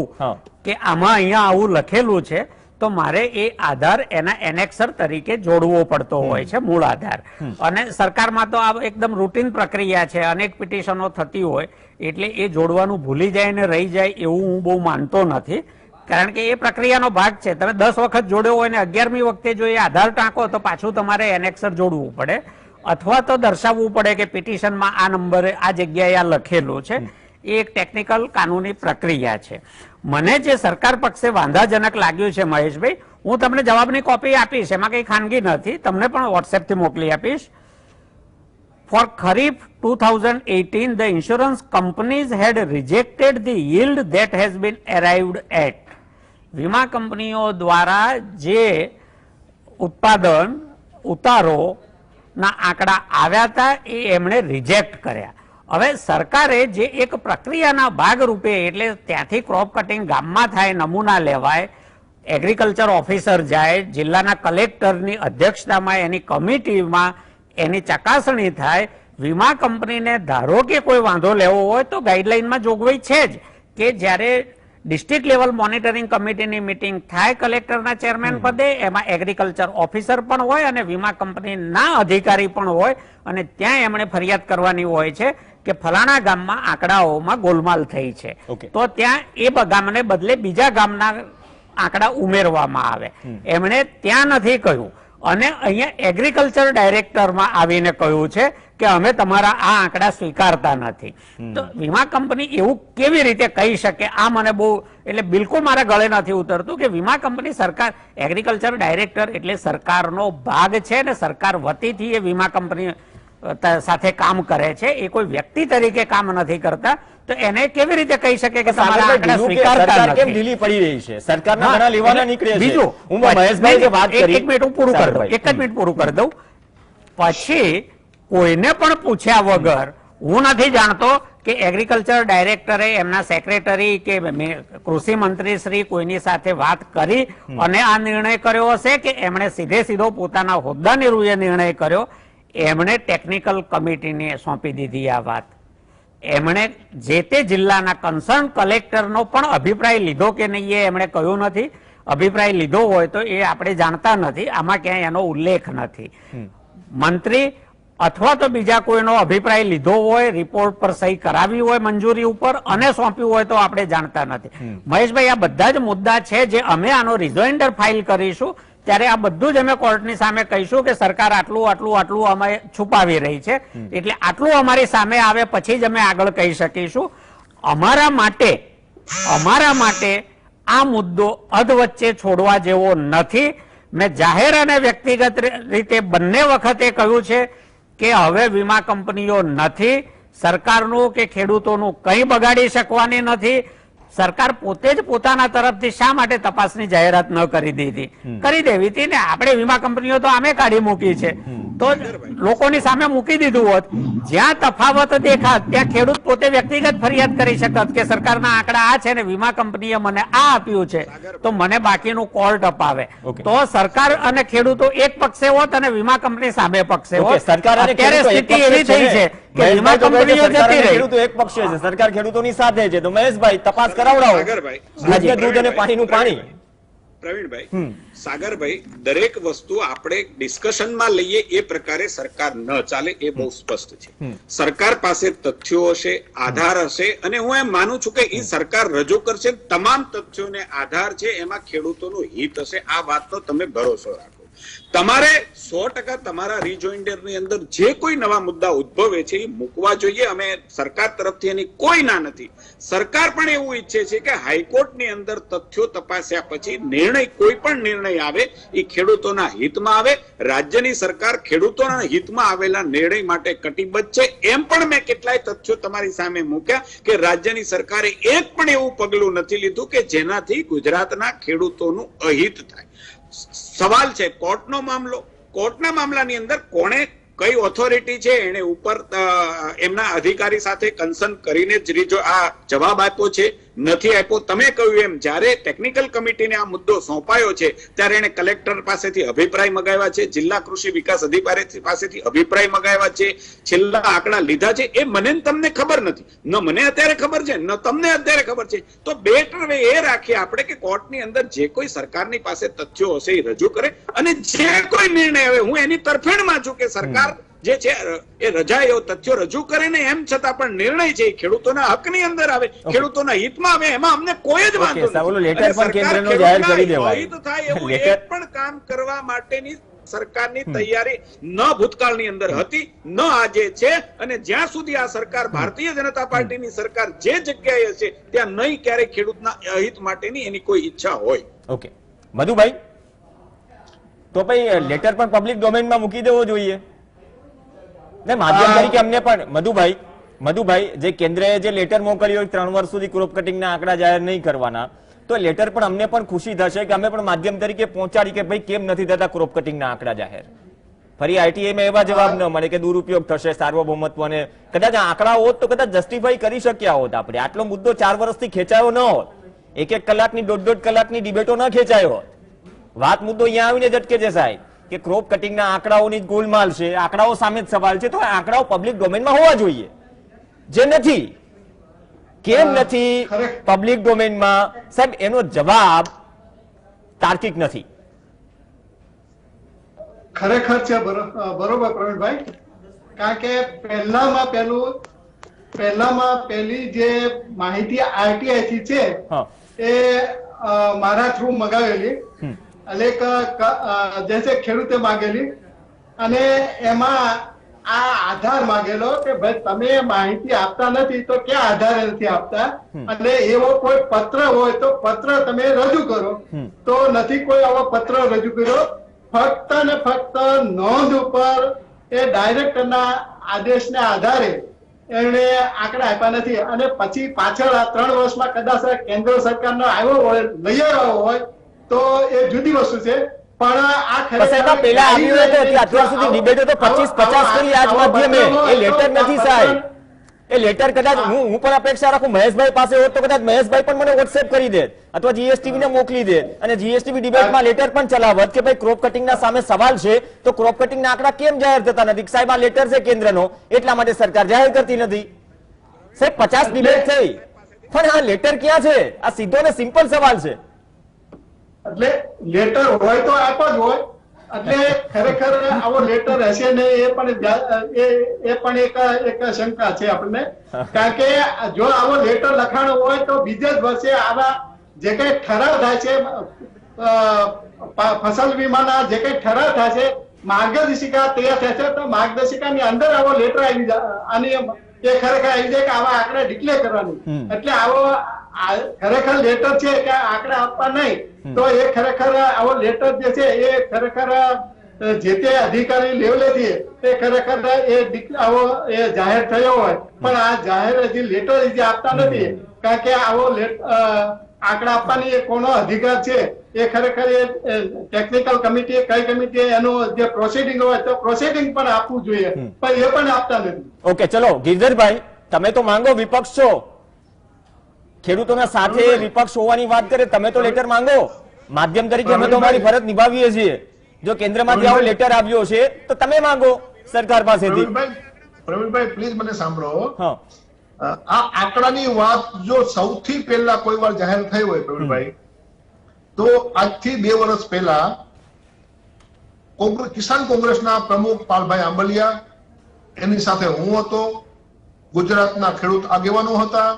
કે આમાં અહીંયા આવું લખેલું છે, તો મારે એ આધાર એના એનેક્સર તરીકે જોડવો પડતો હોય છે, મૂળ આધાર. અને સરકારમાં તો આ એકદમ રૂટીન પ્રક્રિયા છે, અનેક પિટિશનો થતી હોય એટલે એ જોડવાનું ભૂલી જાય ને રહી જાય એવું હું બહુ માનતો નથી. કારણ કે એ પ્રક્રિયાનો ભાગ છે. તમે 10 વખત જોડ્યો હોય ને 11મી વખતે જો એ આધાર ટાંકો તો પાછું તમારે એનેક્સર જોડવું પડે અથવા તો દર્શાવવું પડે કે પિટિશનમાં આ નંબરે આ જગ્યાએ આ લખેલું છે. એ એક ટેકનિકલ કાનૂની પ્રક્રિયા છે. મને જે સરકાર પક્ષે વાંધાજનક લાગ્યું છે મહેશભાઈ, હું તમને જવાબની કોપી આપીશ, એમાં કઈ ખાનગી નથી, તમને પણ વોટ્સએપથી મોકલી આપીશ. For Kharif 2018, the insurance companies had rejected the yield that has been arrived at. વીમા કંપનીઓ દ્વારા જે ઉત્પાદન ઉતારો ના આંકડા આવ્યા હતા એ એમણે રિજેક્ટ કર્યા. હવે સરકારે જે એક પ્રક્રિયાના ભાગરૂપે, એટલે ત્યાંથી ક્રોપ કટિંગ ગામમાં થાય, નમૂના લેવાય, એગ્રીકલ્ચર ઓફિસર જાય, જિલ્લાના કલેક્ટરની અધ્યક્ષતામાં એની કમિટીમાં એની ચકાસણી થાય, વીમા કંપનીને ધારો કે કોઈ વાંધો લેવો હોય તો ગાઈડલાઈનમાં જોગવાઈ છે જ કે જ્યારે ડિસ્ટ્રિક્ટ લેવલ મોનિટરિંગ કમિટીની મીટિંગ થાય કલેક્ટરના ચેરમેન પદે, એમાં એગ્રીકલ્ચર ઓફિસર પણ હોય અને વીમા કંપનીના અધિકારી પણ હોય અને ત્યાં એમણે ફરિયાદ કરવાની હોય છે કે ફલાણા ગામમાં આંકડાઓમાં ગોલમાલ થઈ છે, તો ત્યાં એ ગામને બદલે બીજા ગામના આંકડા ઉમેરવામાં આવે. એમણે ત્યાં નથી કહ્યું અને અહીંયા એગ્રીકલ્ચર ડાયરેક્ટરમાં આવીને કહ્યું છે કે અમે તમારા આ આંકડા સ્વીકારતા નથી. તો વીમા કંપની એવું કેવી રીતે કહી શકે? આ મને બહુ, એટલે બિલકુલ મારા ગળે નથી ઉતરતું કે વીમા કંપની સરકાર, એગ્રીકલ્ચર ડાયરેક્ટર એટલે સરકારનો ભાગ છે ને સરકાર વતીથી એ વીમા કંપની સાથે કામ કરે છે, એ કોઈ વ્યક્તિ તરીકે કામ નથી કરતા, તો એને કેવી રીતે કહી શકે કે તમારા આંકડા સ્વીકારતા સરકાર કેમ નથી? ઢીલી પડી રહી છે? સરકારના ઘણા લેવાના નીકળે છે. બીજું, હું મહેશભાઈ જે વાત કરી, એક મિનિટ હું પૂરું કરી દઉં, એક જ મિનિટ પૂરું કરી દઉં. પછી કોઈને પણ પૂછ્યા વગર, હું નથી જાણતો કે એગ્રીકલ્ચર ડાયરેક્ટરે એમના સેક્રેટરી કે કૃષિ મંત્રી શ્રી કોઈની સાથે વાત કરી અને આ નિર્ણય કર્યો હશે કે એમણે સીધો પોતાના હોદ્દાની રૂએ નિર્ણય કર્યો. એમણે ટેકનિકલ કમિટીને સોંપી દીધી આ વાત. એમણે જે તે જિલ્લાના કન્સર્ન કલેક્ટરનો પણ અભિપ્રાય લીધો કે નહીં એ એમણે કહ્યું નથી. અભિપ્રાય લીધો હોય તો એ આપણે જાણતા નથી, આમાં ક્યાંય એનો ઉલ્લેખ નથી. મંત્રી અથવા તો બીજા કોઈનો અભિપ્રાય લીધો હોય, રિપોર્ટ પર સહી કરાવી હોય મંજૂરી ઉપર અને સોંપ્યું હોય તો આપણે જાણતા નથી. મહેશભાઈ, આ બધા જ મુદ્દા છે જે અમે આનો રિઝોઇન્ડર ફાઇલ કરીશું ત્યારે આ બધું જ અમે કોર્ટની સામે કહીશું કે સરકાર આટલું અમે છુપાવી રહી છે, એટલે આટલું અમારી સામે આવે પછી જ અમે આગળ કહી શકીશું. અમારા માટે આ મુદ્દો અધવચ્ચે છોડવા જેવો નથી. મેં જાહેર અને વ્યક્તિગત રીતે બંને વખતે કહ્યું છે કે હવે વીમા કંપનીઓ નથી, સરકારનું કે ખેડૂતોનું કંઈ બગાડી શકવાની નથી. સરકાર પોતે જ પોતાના તરફથી શા માટે તપાસની જાહેરાત ન કરી દીધી? કરી દેવી હતી ને. આપણે વીમા કંપનીઓ તો આમે કાઢી મૂકી છે, તો લોકોની સામે મૂકી દીધું હોત. જ્યાં તફાવત દેખાત ત્યાં ખેડૂત પોતે વ્યક્તિગત ફરિયાદ કરી શકત કે સરકારના આંકડા આ છે ને વીમા કંપનીએ મને આ આપ્યું છે તો મને બાકીનું કોર્ટ અપાવે. તો સરકાર અને ખેડૂતો એક પક્ષે હોત અને વીમા કંપની સામે પક્ષે હોત. અત્યારે સ્થિતિ એવી થઈ છે કે વીમા કંપનીઓ જતી રહી, ખેડૂતો એક પક્ષે છે, સરકાર ખેડૂતોની સાથે છે. તો મહેશભાઈ, તપાસ કરાવડાવો. દૂધ અને પાણીનું પાણી. પ્રવીણભાઈ, સાગરભાઈ, દરેક વસ્તુ આપણે ડિસ્કશનમાં લઈએ એ પ્રકારે સરકાર ન ચાલે એ બહુ સ્પષ્ટ છે. સરકાર પાસે તથ્યો હશે, આધાર હશે, અને હું એમ માનું છું કે એ સરકાર રજૂ કરશે. તમામ તથ્યોને આધાર છે, એમાં ખેડૂતોનું હિત હશે. આ વાતનો તમે ભરોસો રાખો. તમારે 100% તમારા રિજોઇન્ડરની અંદર જે કોઈ નવા મુદ્દા ઉદ્ભવે છે એ મૂકવા જોઈએ. અમે સરકાર તરફથી એની કોઈ ના નથી. સરકાર પણ એવું ઈચ્છે છે કે હાઈકોર્ટની અંદર તથ્યો તપાસ્યા પછી નિર્ણય, કોઈ પણ નિર્ણય આવે એ ખેડૂતોના હિતમાં આવે. રાજ્યની સરકાર ખેડૂતોના હિતમાં આવેલા નિર્ણય માટે કટિબદ્ધ છે. એમ પણ મેં કેટલાય તથ્યો તમારી સામે મૂક્યા કે રાજ્યની સરકારે એક પણ એવું પગલું નથી લીધું કે જેનાથી ગુજરાતના ખેડૂતોનું અહિત થાય. સવાલ છે કોર્ટનો મામલો. કોર્ટના મામલાની અંદર કોણે, કઈ ઓથોરિટી છે એને ઉપર એમના અધિકારી સાથે કન્સર્ન કરીને જ આ જવાબ આપ્યો છે, નથી આપ્યો. તમે કહ્યું એમ જ્યારે ટેકનિકલ કમિટીને આ મુદ્દો સોંપાયો છે ત્યારે એને કલેક્ટર પાસેથી અભિપ્રાય મગાવ્યા છે, જિલ્લા કૃષિ વિકાસ અધિકારી પાસેથી અભિપ્રાય મગાવ્યા છે, છેલ્લા આંકડા લીધા છે. એ મને તમને ખબર નથી, ન મને અત્યારે ખબર છે, ન તમને અત્યારે ખબર છે. તો બેટર વે એ રાખીએ આપણે કે કોર્ટની અંદર જે કોઈ સરકારની પાસે તથ્યો હશે એ રજૂ કરે, અને જે કોઈ નિર્ણય આવે, હું એની તરફેણમાં છું કે સરકાર જે છે એ રજા એવો તથ્યો રજૂ કરે ને, એમ છતાં પણ નિર્ણય છે ખેડૂતોના હકની અંદર આવે, ખેડૂતોના હિતમાં આવે, એમાં અમને કોઈ જ વાંધો નથી. હિત થાય એવું એક પણ કામ કરવા માટેની સરકારની તૈયારી ન ભૂતકાળની અંદર હતી, ન આજે છે, અને જ્યાં સુધી આ સરકાર ભારતીય જનતા પાર્ટીની સરકાર જે જગ્યાએ છે ત્યાં નહીં ક્યારેય ખેડૂતના હિત માટેની એની કોઈ ઈચ્છા હોય. ઓકે મધુભાઈ, તો ભાઈ લેટર પણ પબ્લિક ડોમેનમાં મૂકી દેવો જોઈએ ને માધ્યમ તરીકે. અમને પણ મધુભાઈ જે કેન્દ્રએ જે લેટર મોકલ્યો 3 વર્ષ સુધી ક્રોપ કટિંગના આંકડા જાહેર નહીં કરવાના, તો લેટર પણ અમને પણ ખુશી થશે કે અમે પણ માધ્યમ તરીકે પહોંચાડી કે ભાઈ કેમ નથી થતા ક્રોપ કટિંગના આંકડા જાહેર. ફરી આઈટીએમાં એવા જવાબ ન મળે કે દુરુપયોગ થશે સાર્વભૌમત્વને. કદાચ આંકડા હોત તો કદાચ જસ્ટિફાઈ કરી શક્યા હોત આપણે. આટલો મુદ્દો 4 વર્ષથી ખેંચાયો ન હોત, 1-1 કલાકની 1.5 કલાકની ડિબેટો ન ખેંચાયો હોત. વાત મુદ્દો અહીંયા આવીને જ અટકે છે સાહેબ કે ક્રોપ કટિંગના આંકડાઓની જ ગોલમાલ છે, આંકડાઓ સામે જ સવાલ છે. તો આંકડાઓ પબ્લિક ડોમેનમાં હોવા જોઈએ, જે નથી. કેમ નથી પબ્લિક ડોમેનમાં સાહેબ? એનો જવાબ તાર્કિક નથી. ખરેખર છે, બરોબર પ્રવીણભાઈ. કારણ કે પહેલામાં પહેલી જે માહિતી આરટીઆઈ થી છે એ મારા થ્રુ મગાવેલી, એટલે જે ખેડૂતે માંગેલી, અને એમાં આ આધાર માંગેલો કે ભાઈ તમે માહિતી આપતા નથી તો ક્યાં આધારે નથી આપતા, અને એવો કોઈ પત્ર હોય તો પત્ર તમે રજૂ કરો. તો નથી કોઈ આવો પત્ર રજૂ કર્યો. ફક્ત ને ફક્ત નોંધ ઉપર એ ડાયરેક્ટરના આદેશના આધારે એમણે આંકડા આપ્યા નથી. અને પછી પાછળ આ 3 વર્ષમાં કદાચ કેન્દ્ર સરકારનો આવ્યો હોય, લઈ આવ્યો હોય તો એ જુદી વસ્તુ છે. પણ આ બસ એમાં પેલા આવ્યું હોય તો અત્યાર સુધી ડિબેટો તો 25-50 કરી આજ માધ્યમે. એ લેટર નથી સાહેબ, એ લેટર કદાચ હું પણ અપેક્ષા રાખું મહેશભાઈ પાસે હોત તો કદાચ મહેશભાઈ પણ મને વોટ્સએપ કરી દે અથવા જીએસટીવી ને મોકલી દે અને જીએસટીવી ડિબેટમાં લેટર પણ ચલાવત કે ભાઈ ક્રોપ કટિંગના સામે સવાલ છે તો ક્રોપ કટિંગના આંકડા કેમ જાહેર થતા નથી? સાહેબ આ લેટર છે કેન્દ્રનો, એટલા માટે સરકાર જાહેર કરતી નથી. સાહેબ 50 ડિબેટ થઈ પણ આ લેટર ક્યાં છે? આ સીધો ને સિમ્પલ સવાલ છે. એટલે લેટર હોય તો આપ જ હોય. એટલે ખરેખર આવો લેટર હશે ને એ પણ એક શંકા છે આપણને. કારણ કે જો આવો લેટર લખાણો હોય તો બીજા જ વર્ષે આવા જે કઈ ઠરાવ થાય છે, ફસલ વીમાના જે કઈ ઠરાવ થાય છે, માર્ગદર્શિકા તૈયાર થાય છે, તો માર્ગદર્શિકાની અંદર આવો લેટર આવી જાય અને એ ખરેખર આવી જાય કે આવા આંકડા ડિક્લેર કરવાનું. એટલે આવો ખરેખર લેટર છે કે આંકડા આપવા નહીં તો એ ખરેખર આવો લેટર જે છે એ ખરેખર જે તે અધિકારી લેવલેથી એ ખરેખર આવો એ જાહેર થયો હોય. પણ આ જાહેર હજી લેટર હજી આપતા નથી. કારણ કે આવો આંકડા આપવાની એ કોનો અધિકાર છે એ ખરેખર એ ટેકનિકલ કમિટી, કઈ કમિટી એનું જે પ્રોસિડિંગ હોય તો પ્રોસિડિંગ પણ આપવું જોઈએ, પણ એ પણ આપતા નથી. ઓકે, ચલો ગિરધરભાઈ, તમે તો માંગો, વિપક્ષ છો, ખેડૂતોના સાથે વિપક્ષ હોવાની વાત કરે, તમે તો લેટર માંગો. માધ્યમ તરીકે અમે તો અમારી ફરજ નિભાવીએ છીએ. જો કેન્દ્રમાંથી આવો લેટર આવ્યો છે તો તમે માંગો સરકાર પાસેથી. પ્રવીણભાઈ પ્લીઝ મને સાંભળો. હા, આ આંકડાની વાત જો સૌથી પહેલા કોઈ વાર જાહેર થઈ હોય પ્રવીણભાઈ, તો આજથી 2 વર્ષ પહેલા કિસાન કોંગ્રેસના પ્રમુખ પાલભાઈ આંબલિયા, એની સાથે હું હતો, ગુજરાતના ખેડૂત આગેવાનો હતા,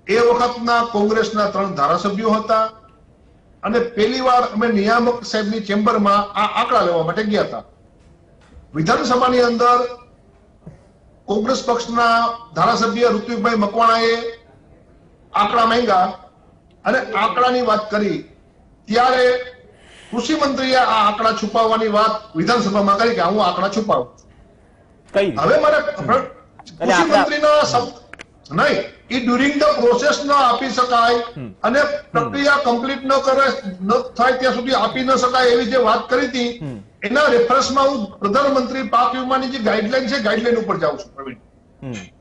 એ વખતના કોંગ્રેસના 3 ધારાસભ્યો હતા અને પહેલી વાર અમે નિયામક સાહેબની ચેમ્બરમાં આ આંકડા લેવા માટે ગયા હતા. વિધાનસભાની અંદર કોંગ્રેસ પક્ષના ધારાસભ્ય ઋત્વિકભાઈ મકવાણાએ આંકડા માંગ્યા અને આંકડાની વાત કરી. ત્યારે કૃષિ મંત્રીએ આ આંકડા છુપાવવાની વાત વિધાનસભામાં કરી કે હું આંકડા છુપાવું. હવે મારે કૃષિ મંત્રીના નહીં, એ ડ્યુરિંગ ધ પ્રોસેસ ન આપી શકાય અને પ્રક્રિયા કમ્પ્લીટ ન થાય ત્યાં સુધી આપી ન શકાય એવી જે વાત કરી હતી, એના રેફરન્સમાં હું પ્રધાનમંત્રી પાક વીમાની જે ગાઈડલાઈન છે ગાઈડલાઈન ઉપર જાઉં છું પ્રવીણ.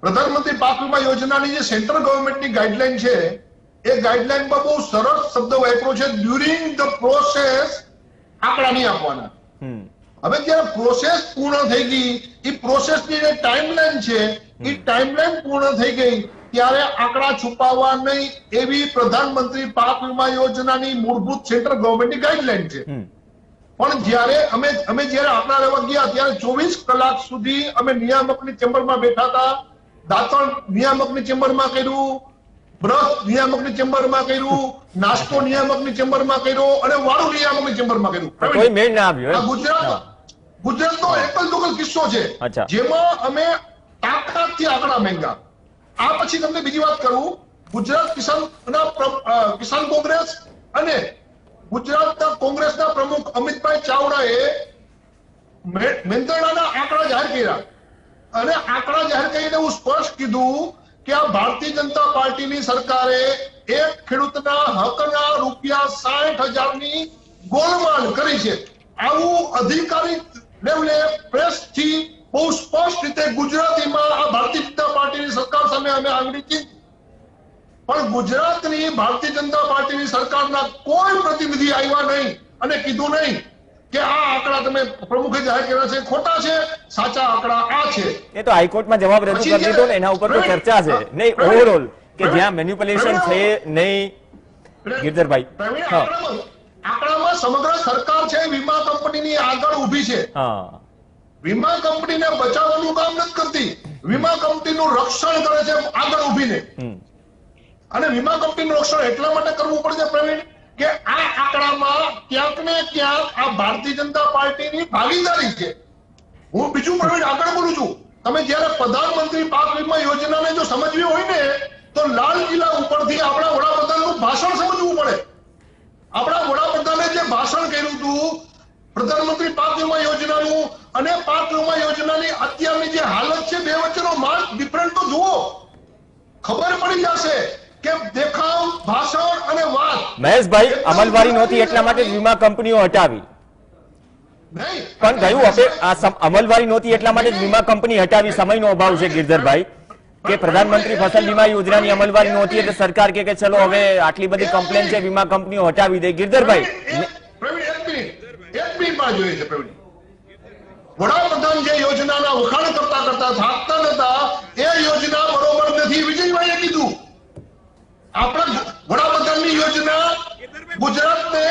પ્રધાનમંત્રી પાક વીમા યોજનાની જે સેન્ટ્રલ ગવર્મેન્ટની ગાઈડલાઈન છે એ ગાઈડલાઈનમાં બહુ સરસ શબ્દ વાપર્યો છે, ડ્યુરિંગ ધ પ્રોસેસ આંકડા નહીં આપવાના. હવે જયારે પ્રોસેસ પૂર્ણ થઈ ગઈ, એ પ્રોસેસની જે ટાઈમલાઈન છે એ ટાઈમલાઈન પૂર્ણ થઈ ગઈ ત્યારે આંકડા છુપાવવા નહીં એવી પ્રધાનમંત્રી પાક વીમા યોજનાની મૂળભૂત સેન્ટ્રલ ગવર્મેન્ટની ગાઈડલાઈન છે. પણ જયારે અમે જયારે આંકડા લેવા ગયા ત્યારે 24 કલાક સુધી અમે નિયામકની ચેમ્બરમાં બેઠા હતા. દાંતણ નિયામકની ચેમ્બરમાં કર્યું, બ્રશ નિયામકની ચેમ્બરમાં કર્યું, નાસ્તો નિયામકની ચેમ્બરમાં કર્યો અને વાળું નિયામકની ચેમ્બરમાં કર્યું. કોઈ મેળ ના આવ્યો. ગુજરાતનો એકલ દોકલ કિસ્સો છે જેમાં અમે તાકાતથી આંકડા માંગ્યા. આ પછી તમને બીજી વાત કરું, ગુજરાત કિસાન કોંગ્રેસ અને ગુજરાતના કોંગ્રેસના પ્રમુખ અમિતભાઈ ચાવડાએ મેંદરડાના આંકડા જાહેર કર્યા અને આંકડા જાહેર કરીને હું સ્પષ્ટ કીધું કે આ ભારતીય જનતા પાર્ટીની સરકારે એક ખેડૂતના હકના રૂપિયા 60,000ની ગોલમાલ કરી છે. આવું અધિકારી લેવલે પ્રેસથી બહુ સ્પષ્ટ રીતે ગુજરાતીમાં આ ભારતીય જનતા પાર્ટીની સરકાર સામે અમે આંગળી ચીંધી. પણ ગુજરાતની ભારતીય જનતા પાર્ટીની સરકારના કોઈ પ્રતિનિધિ આવ્યા નહીં અને કીધું નહીં કે આ આંકડા તમે પ્રમુખે જાહેર કર્યા છે ખોટા છે, સાચા આંકડા આ છે. એ તો હાઈકોર્ટમાં જવાબ રજૂ કરી દીધો ને, એના ઉપર તો ચર્ચા છે નહીં ઓવરઓલ કે જ્યાં મેન્યુપ્યુલેશન છે નહીં. ગિરધરભાઈ, આંકડામાં સમગ્ર સરકાર છે વીમા કંપનીની આગળ ઊભી છે. વીમા કંપનીને બચાવવાનું કામ નથી કરતી, વીમા કંપનીનું રક્ષણ કરે છે આગળ ઊભીને. અને વીમા કંપનીનું રક્ષણ એટલા માટે કરવું પડશે પ્રવીણ કે આ આંકડામાં ક્યાંક ને ક્યાંક આ ભારતીય જનતા પાર્ટીની ભાગીદારી છે. હું બીજું પ્રવીણ આગળ બોલું છું, તમે જયારે પ્રધાનમંત્રી પાક વીમા યોજનાને જો સમજવી હોય ને તો લાલ કિલ્લા ઉપરથી આપણા વડાપ્રધાનનું ભાષણ સમજવું પડે. આપણા વડાપ્રધાને જે ભાષણ કર્યું હતું પ્રધાનમંત્રી પાક વીમા યોજનાનું અને પાક વીમા યોજનાની અત્યારની જે હાલત છે બે વચ્ચેનો માર્ક ડિફરન્ટ તો જુઓ, ખબર પડી જશે કે દેખાવ, ભાષણ અને વાત. મહેશભાઈ, અમલવારી નહોતી એટલા માટે જ વીમા કંપનીઓ હટાવી. નહીં પણ ગયું હવે અમલવારી નહોતી એટલા માટે જ વીમા કંપની હટાવી. સમયનો અભાવ છે ગિરધરભાઈ, કે પ્રધાનમંત્રી ફસલ વીમા યોજનાની અમલવારી નહોતી એટલે સરકાર કે ચલો હવે આટલી બધી કમ્પ્લેન છે વીમા કંપનીઓ હટાવી દે. ગિરધરભાઈ, પ્રવીણ એક મિનિટમાં જોઈએ છે પ્રવીણ. વડાપ્રધાન જે યોજનાના વખાણ કરતા કરતા થાકતા નતા, એ યોજના બરોબર નથી વિજયભાઈએ કીધું. આપણા વડાપ્રધાનની યોજના ગુજરાતને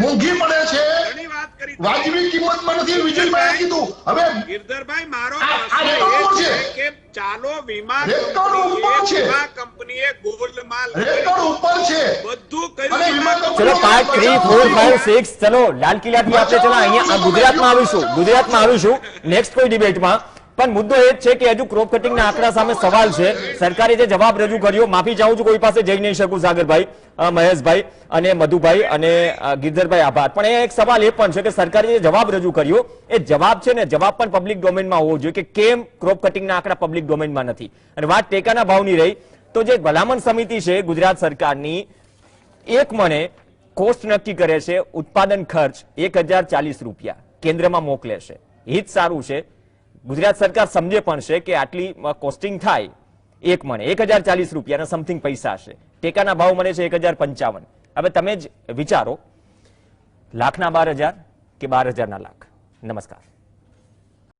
મોંઘી પડે છે, ઘણી વાત કરી વાજબી કિંમતમાં નથી વિજયભાઈએ કીધું. હવે ગિરધરભાઈ, મારો આ પ્રશ્ન રેકોર્ડ એ છે. છે કે ચાલો વીમા રેકોર્ડ ઉપર છે. કંપનીએ ગોલમાલ રેકોર્ડ ઉપર છે બધું અને કર્યું. વીમા ચલો કંપનીઓ 5, 3, 4, 5, 6 ચલો લાલ કિલ્લાથી આપણે ચલો અહીંયા ગુજરાતમાં આવીશું નેક્સ્ટ કોઈ ડિબેટમાં. પણ મુદ્દો એ જ છે કે હજુ ક્રોપ કટિંગના આંકડા સામે સવાલ છે. સરકારે જે જવાબ રજૂ કર્યો, માફી ચાહું છું કોઈ પાસે જઈ નહીં શકું, સાગરભાઈ, મહેશભાઈ અને મધુભાઈ અને ગિરધરભાઈ, આભાર. પણ એ એક સવાલ એ પણ છે કે સરકારે જે જવાબ રજૂ કર્યો એ જવાબ છે ને, જવાબ પણ પબ્લિક ડોમેનમાં હોવો જોઈએ કે કેમ ક્રોપ કટિંગના આંકડા પબ્લિક ડોમેનમાં નથી. અને વાત ટેકાના ભાવની રહી તો જે ભલામણ સમિતિ છે ગુજરાત સરકારની, એક મણે કોસ્ટ નક્કી કરે છે, ઉત્પાદન ખર્ચ 1040 રૂપિયા કેન્દ્રમાં મોકલે છે. હિત સારું છે, ગુજરાત સરકાર સમજે પણ છે કે આટલી કોસ્ટિંગ થાય, એક મણે 1040 રૂપિયાના સમથિંગ પૈસા છે, ટેકાના ભાવ મળે છે 1055. હવે તમે જ વિચારો, લાખના 12,000 કે 12,000 ના લાખ. નમસ્કાર.